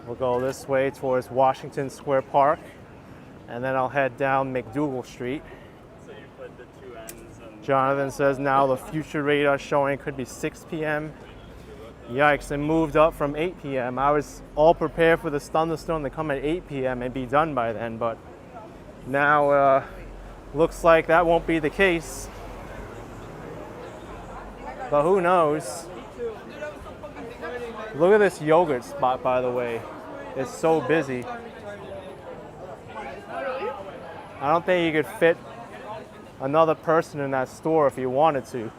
We'll go this way towards Washington Square Park, and then I'll head down McDougal Street. So you put the two ends on. Jonathan says now the future radar showing could be 6 p.m. Yikes, it moved up from 8 p.m. I was all prepared for this thunderstorm to come at 8 p.m. and be done by then, but now looks like that won't be the case. But who knows? Look at this yogurt spot, by the way. It's so busy. I don't think you could fit another person in that store if you wanted to.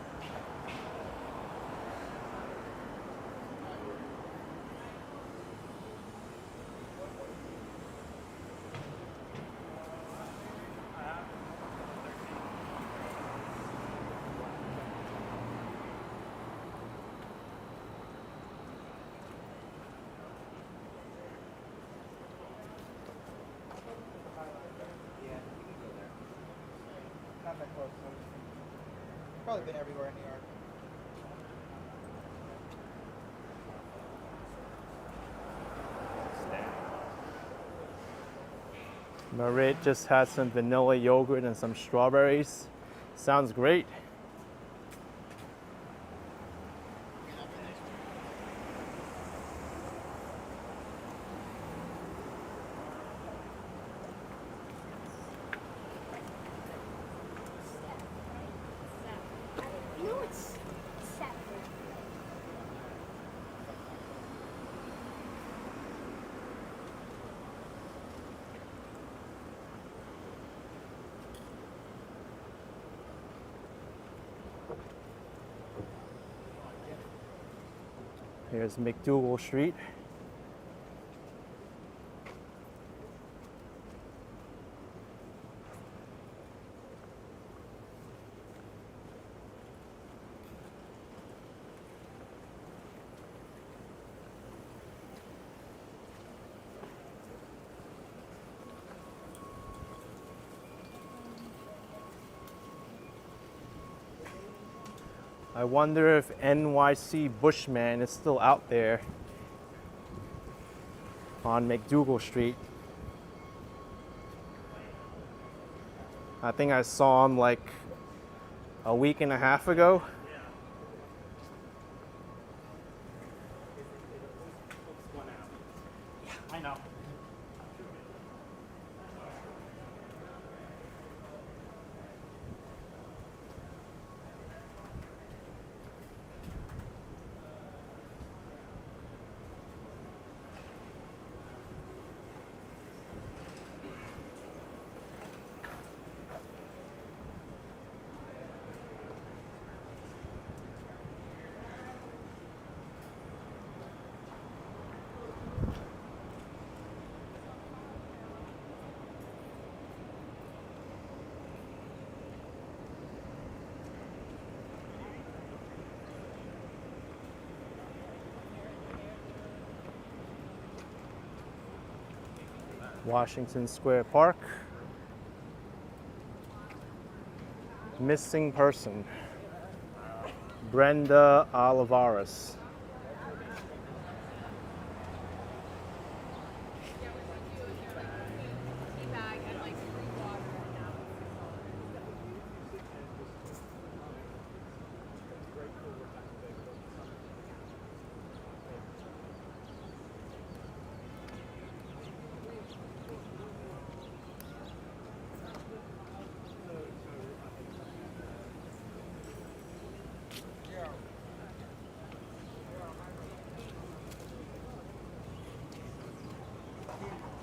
not that close. So probably been everywhere in New York. Marit just had some vanilla yogurt and some strawberries. Sounds great. You know it's 7. Here's McDougal Street. I wonder if NYC Bushman is still out there on McDougal Street. I think I saw him like a week and a half ago. I know. Washington Square Park. Missing person. Brenda Olivares.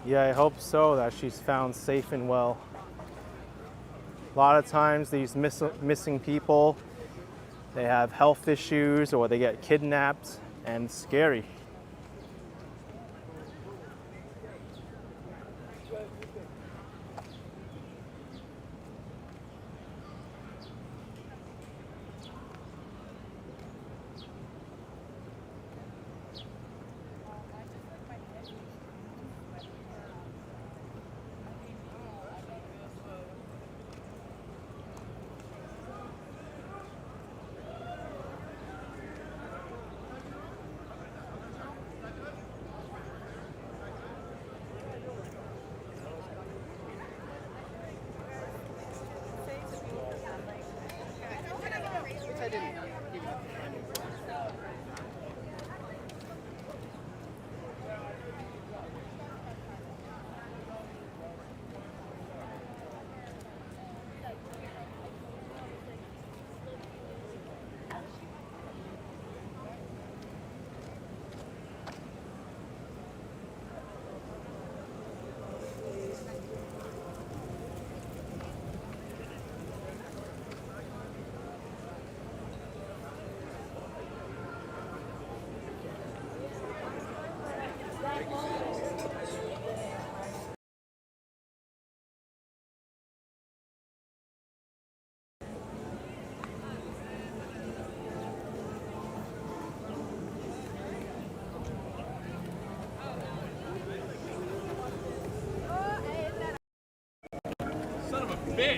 Yeah, I hope so, that she's found safe and well. A lot of times these missing people, they have health issues or they get kidnapped, and it's scary.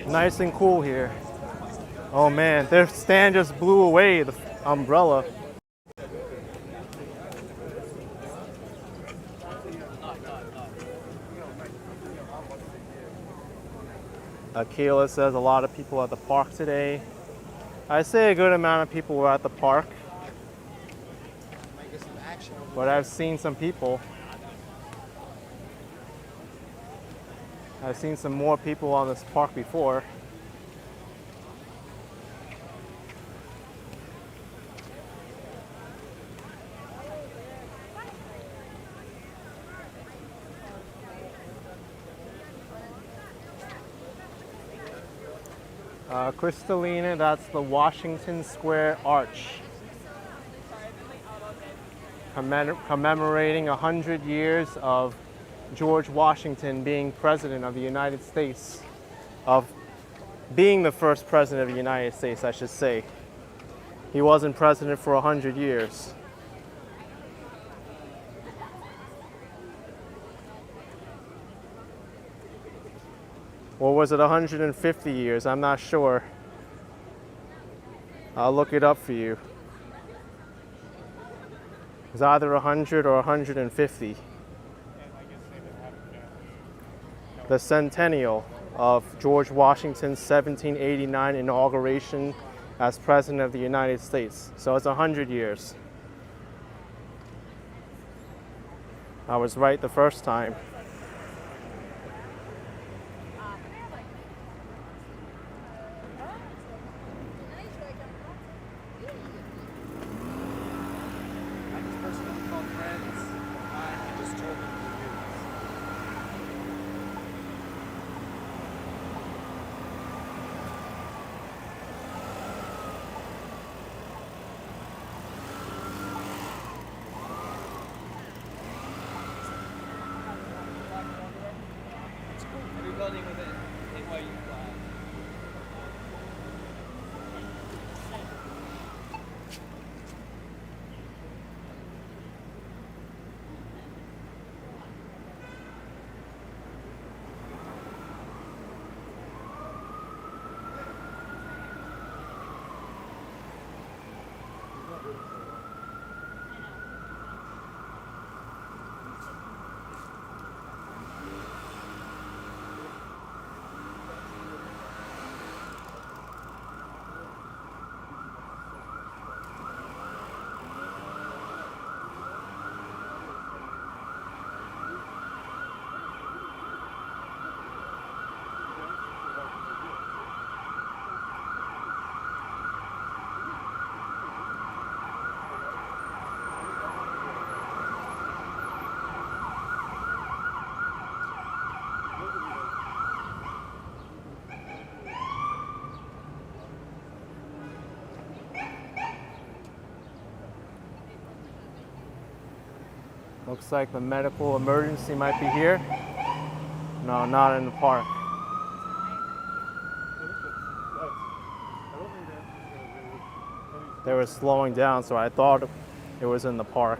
Nice and cool here. Oh man, their stand just blew away the umbrella. Akila says a lot of people at the park today. I say a good amount of people were at the park, Might get some action over but I've seen some people. I've seen some more people on this park before. Crystalina, that's the Washington Square Arch, commemorating 100 years of George Washington being president of the United States, of being the first president of the United States, I should say. He wasn't president for 100 years. Or was it 150 years? I'm not sure. I'll look it up for you. It's either 100 or 150. The centennial of George Washington's 1789 inauguration as President of the United States. So it's 100 years. I was right the first time. building with an NYU flag. Looks like the medical emergency might be here. No, not in the park. They were slowing down, so I thought it was in the park.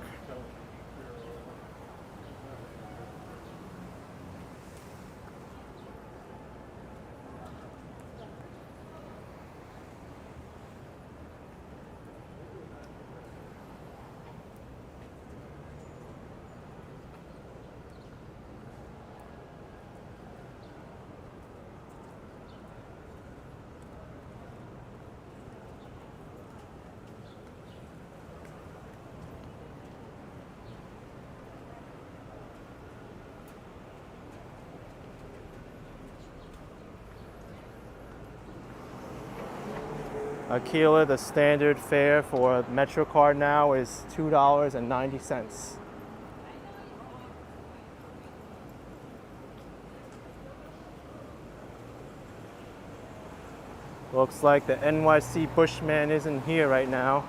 Aquila, the standard fare for MetroCard now is $2.90. Looks like the NYC Bushman isn't here right now,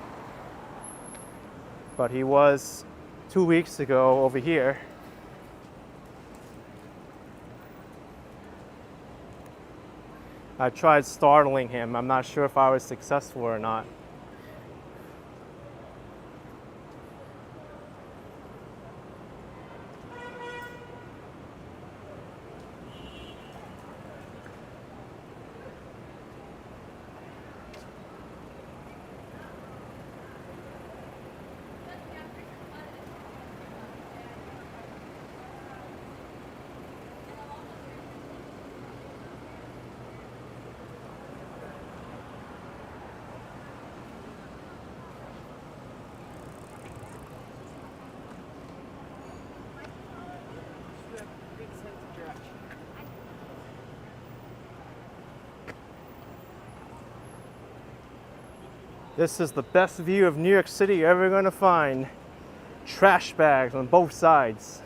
but he was 2 weeks ago over here. I tried startling him. I'm not sure if I was successful or not. This is the best view of New York City you're ever gonna find. Trash bags on both sides.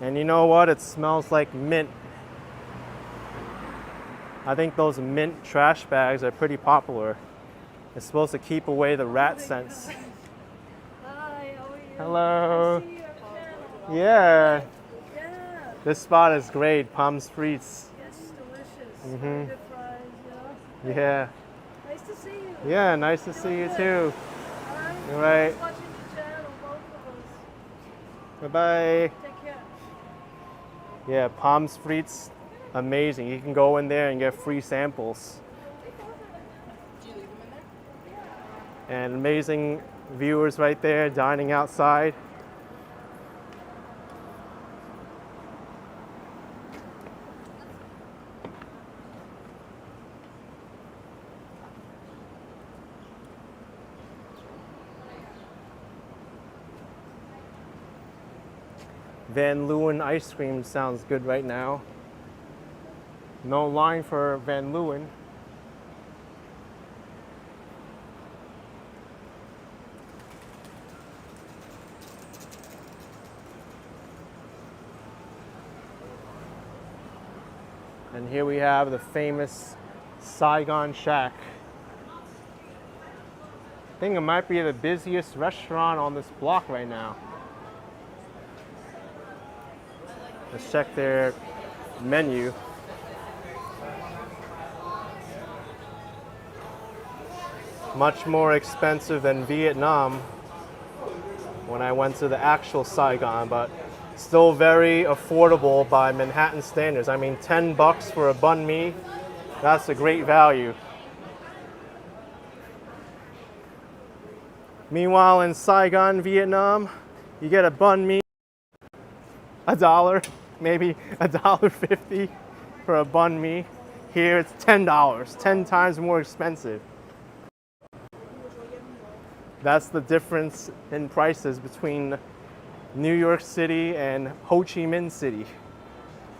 And you know what? It smells like mint. I think those mint trash bags are pretty popular. It's supposed to keep away the rat scents. Hi, how are you? Hello. I see your channel. Yeah. Yeah. This spot is great. Palm Streets. Yes, delicious. Mhm. Good fries, you know. Yeah. Nice to see you. Yeah, nice to see you too. Alright. All right. Just watching your channel, both of us. Bye-bye. Take care. Yeah, Palm Streets, amazing. You can go in there and get free samples. And amazing viewers right there dining outside. Van Leeuwen ice cream sounds good right now. No line for Van Leeuwen. And here we have the famous Saigon Shack. I think it might be the busiest restaurant on this block right now. Let's check their menu. Much more expensive than Vietnam when I went to the actual Saigon, but still very affordable by Manhattan standards. I mean, 10 bucks for a banh mi, that's a great value. Meanwhile, in Saigon, Vietnam, you get a banh mi, $1, maybe $1.50 for a banh mi. Here it's $10, 10 times more expensive. That's the difference in prices between New York City and Ho Chi Minh City,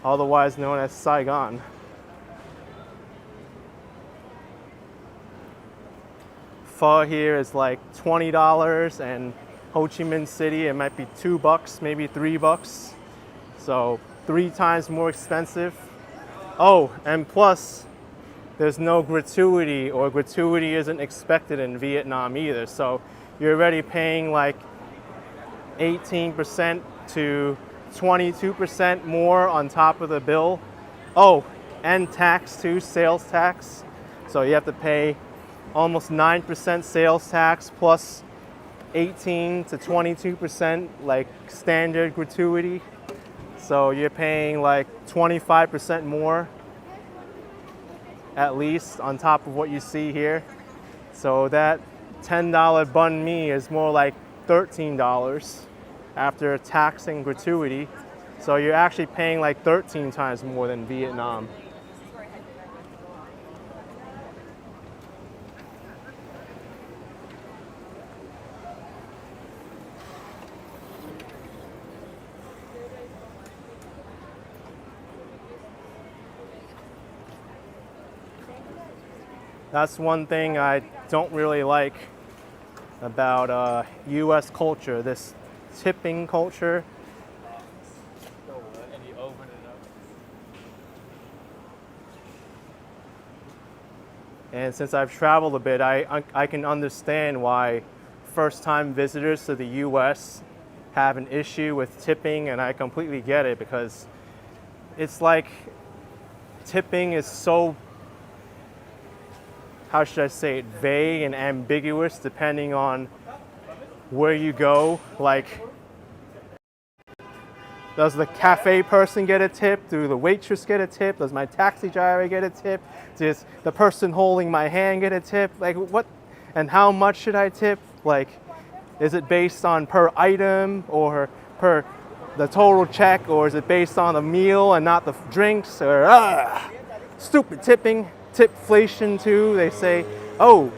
otherwise known as Saigon. Pho here is like $20, and Ho Chi Minh City it might be $2, maybe $3. So 3 times more expensive. Oh, and plus there's no gratuity, or gratuity isn't expected in Vietnam either. So you're already paying like 18% to 22% more on top of the bill. Oh, and tax too, sales tax. So you have to pay almost 9% sales tax plus 18 to 22% like standard gratuity. So you're paying like 25% more at least on top of what you see here. So that $10 banh mi is more like $13 after tax and gratuity. So you're actually paying like 13 times more than Vietnam. That's one thing I don't really like about US culture, this tipping culture. And you open it up. And since I've traveled a bit, I can understand why first-time visitors to the US have an issue with tipping, and I completely get it, because it's like tipping is so, how should I say it, vague and ambiguous depending on where you go. Like, does the cafe person get a tip? Do the waitress get a tip? Does my taxi driver get a tip? Does the person holding my hand get a tip? Like, what, and how much should I tip? Like, is it based on per item or per the total check, or is it based on the meal and not the drinks? Or stupid tipping. Tipflation too. They say, oh,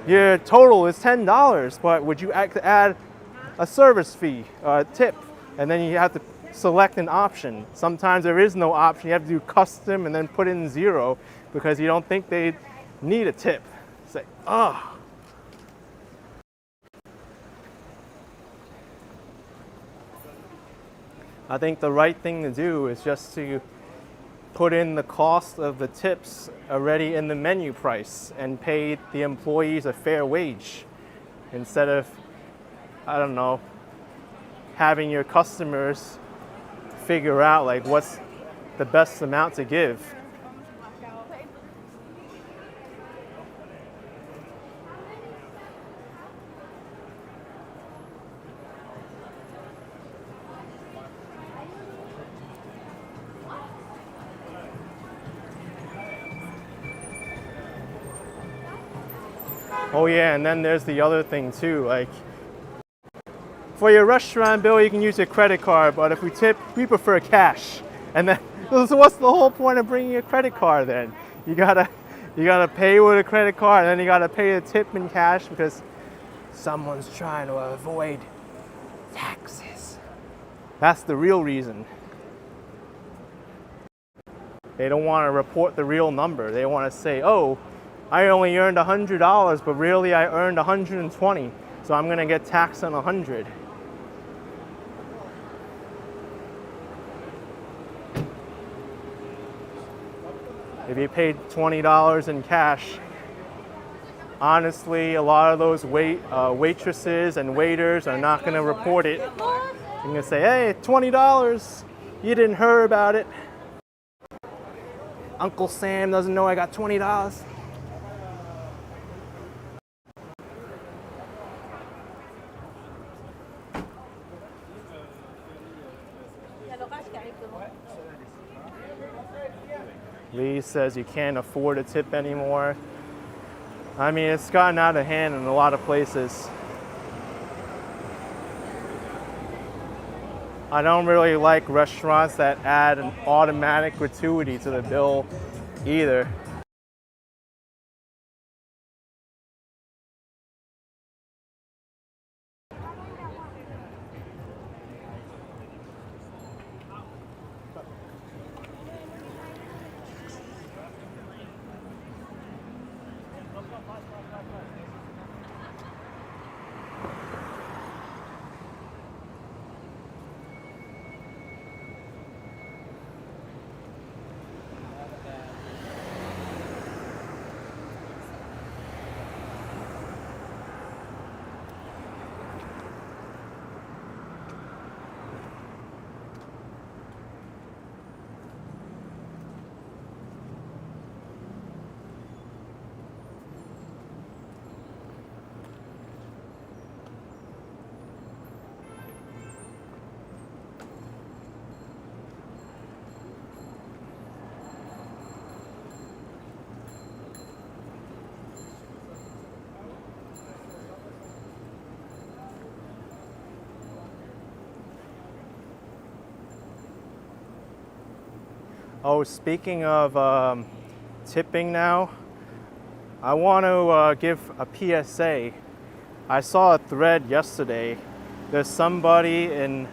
your total is $10, but would you add a service fee, a tip? And then you have to select an option. Sometimes there is no option. You have to do custom and then put in 0 because you don't think they need a tip. It's like, oh. I think the right thing to do is just to put in the cost of the tips already in the menu price and pay the employees a fair wage instead of, I don't know, having your customers figure out like what's the best amount to give. Oh yeah, and then there's the other thing too, like for your restaurant bill you can use your credit card, but if we tip, we prefer cash. And then, so what's the whole point of bringing a credit card then? You gotta pay with a credit card, and then you gotta pay the tip in cash because someone's trying to avoid taxes. That's the real reason. They don't want to report the real number. They want to say, oh, I only earned $100, but really I earned 120, so I'm gonna get taxed on 100. If you paid $20 in cash, honestly, a lot of those waitresses and waiters are not gonna report it. You're gonna say, hey, $20, you didn't hear about it. Uncle Sam doesn't know I got $20. Lee says you can't afford a tip anymore. I mean, it's gotten out of hand in a lot of places. I don't really like restaurants that add an automatic gratuity to the bill either. Oh, speaking of tipping now, I want to give a PSA. I saw a thread yesterday. There's somebody in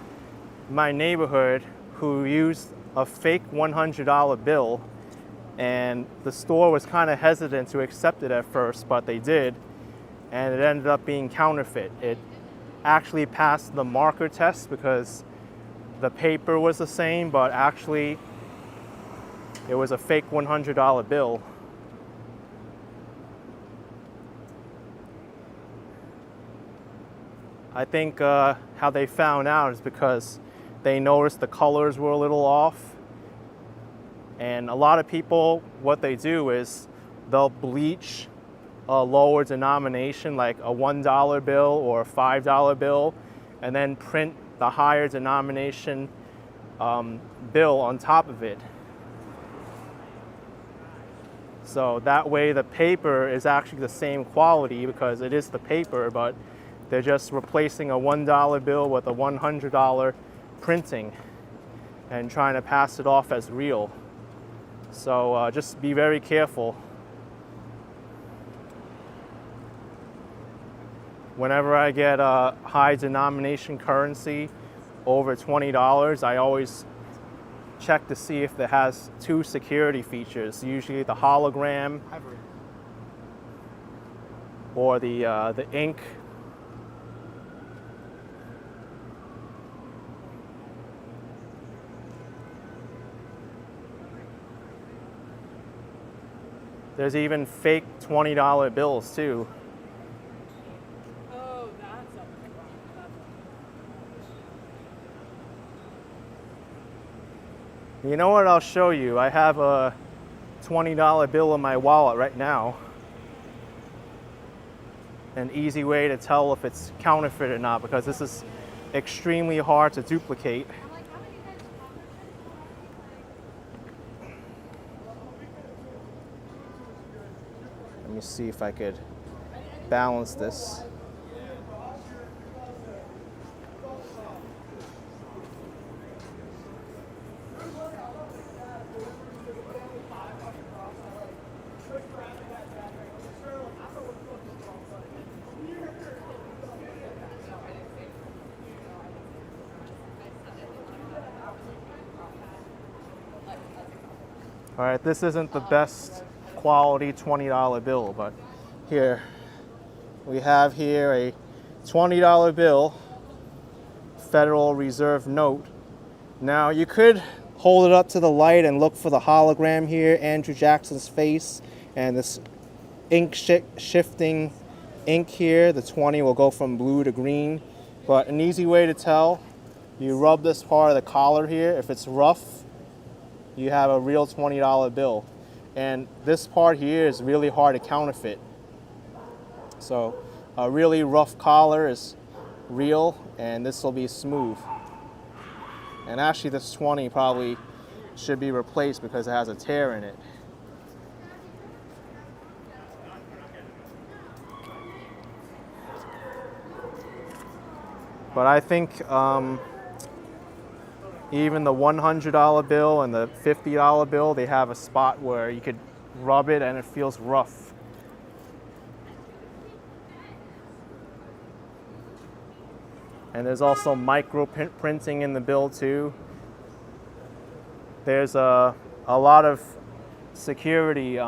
my neighborhood who used a fake $100 bill, and the store was kind of hesitant to accept it at first, but they did, and it ended up being counterfeit. It actually passed the marker test because the paper was the same, but actually it was a fake $100 bill. I think how they found out is because they noticed the colors were a little off. And a lot of people, what they do is they'll bleach a lower denomination, like a $1 bill or a $5 bill, and then print the higher denomination bill on top of it. So that way the paper is actually the same quality because it is the paper, but they're just replacing a $1 bill with a $100 printing and trying to pass it off as real. So just be very careful. Whenever I get a high denomination currency, over $20, I always check to see if it has 2 security features, usually the hologram Ivory. or the ink. There's even fake $20 bills too. Oh, that's a You know what, I'll show you. I have a $20 bill in my wallet right now. An easy way to tell if it's counterfeit or not, because this is extremely hard to duplicate. Let me see if I could balance this. All right, this isn't the best quality $20 bill, but here we have here a $20 bill, Federal Reserve note. Now you could hold it up to the light and look for the hologram here, Andrew Jackson's face, and this ink shifting ink here. The 20 will go from blue to green, but an easy way to tell, you rub this part of the collar here. If it's rough, you have a real $20 bill. And this part here is really hard to counterfeit. So a really rough collar is real, and this will be smooth. And actually this 20 probably should be replaced because it has a tear in it. But I think even the $100 bill and the $50 bill, they have a spot where you could rub it and it feels rough. And there's also micro printing in the bill too. There's a lot of security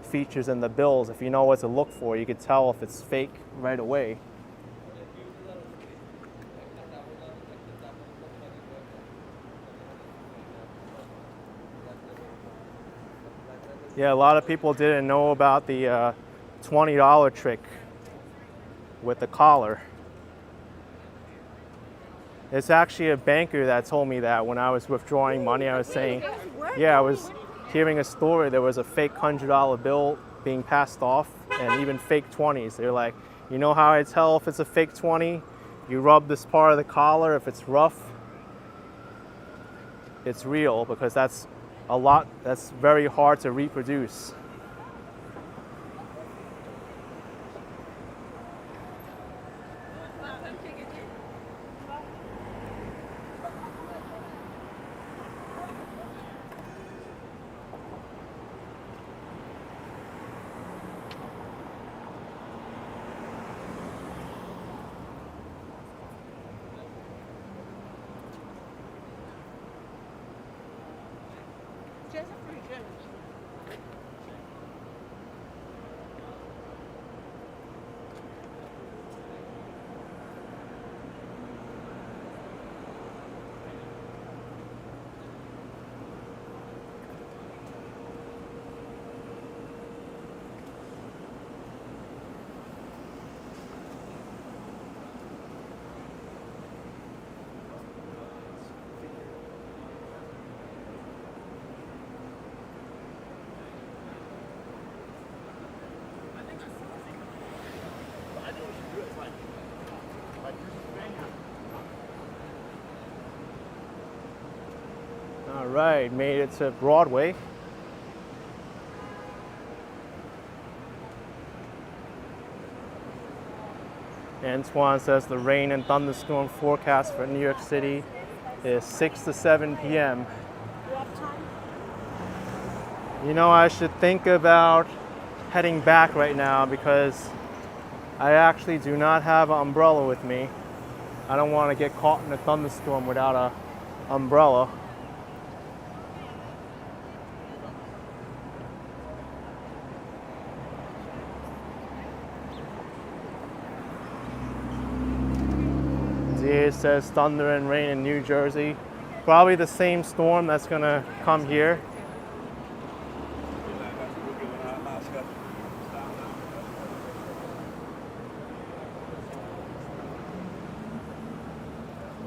features in the bills. If you know what to look for, you could tell if it's fake right away. Yeah, a lot of people didn't know about the $20 trick with the collar. It's actually a banker that told me that when I was withdrawing money. I was saying, yeah, I was hearing a story. There was a fake $100 bill being passed off, and even fake 20s. They're like, you know how I tell if it's a fake 20? You rub this part of the collar. If it's rough, it's real, because that's very hard to reproduce. All right, made it to Broadway. Antoine says the rain and thunderstorm forecast for New York City is 6 to 7 p.m. You know, I should think about heading back right now because I actually do not have an umbrella with me. I don't want to get caught in a thunderstorm without a umbrella. Here it says thunder and rain in New Jersey. Probably the same storm that's gonna come here.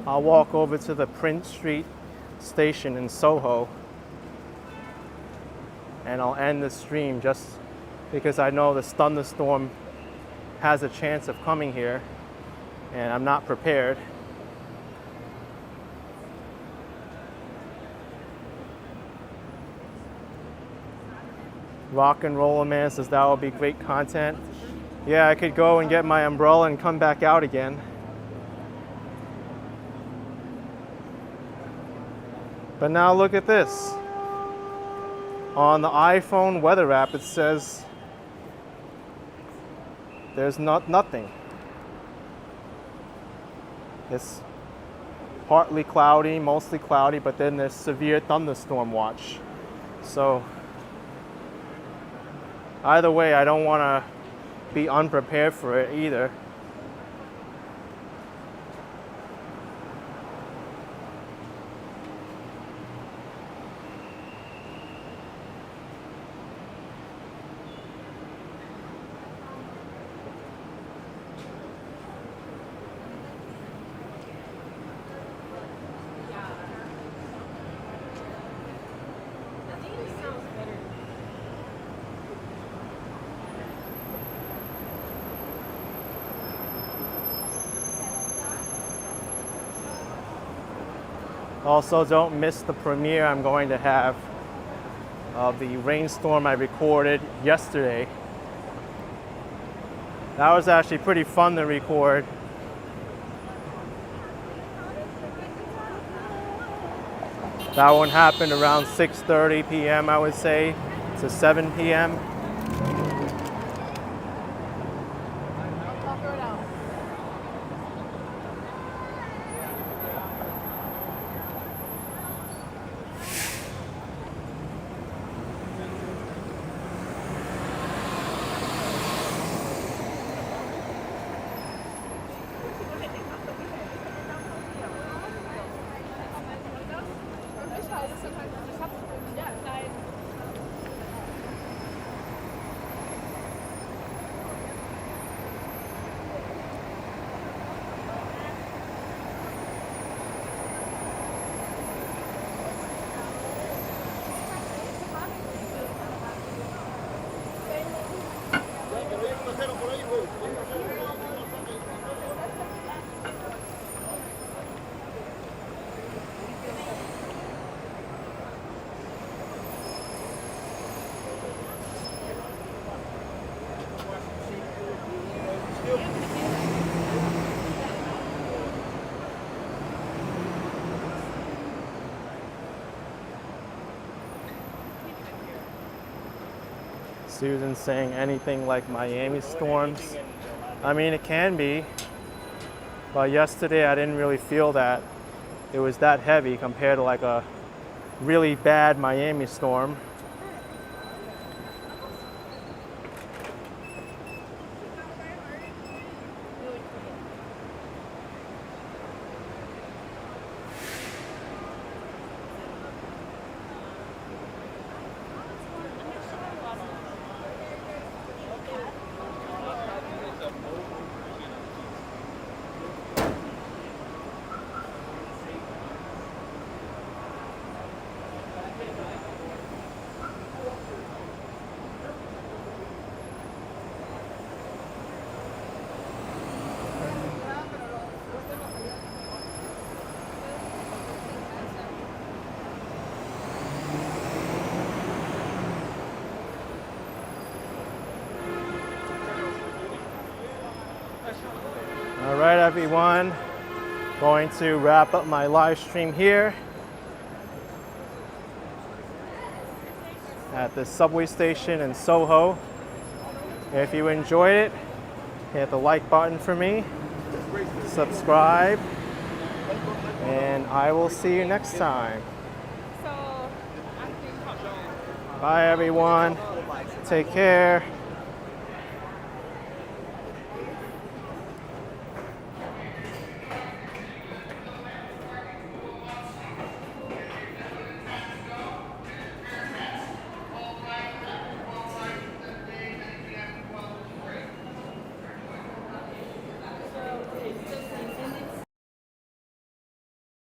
I'll walk over to the Prince Street station in Soho and I'll end the stream just because I know this thunderstorm has a chance of coming here and I'm not prepared. Rock and Roller Man says that would be great content. Yeah, I could go and get my umbrella and come back out again. But now look at this. On the iPhone weather app, it says there's nothing. It's partly cloudy, mostly cloudy, but then there's severe thunderstorm watch. So either way, I don't want to be unprepared for it either. Also, don't miss the premiere I'm going to have of the rainstorm I recorded yesterday. That was actually pretty fun to record. That one happened around 6:30 p.m. I would say to 7 p.m. Susan saying anything like Miami storms. I mean, it can be, but yesterday I didn't really feel that it was that heavy compared to like a really bad Miami storm. All right, everyone, going to wrap up my live stream here at the subway station in Soho. If you enjoyed it, hit the like button for me. subscribe, and I will see you next time. Bye, everyone. Take care.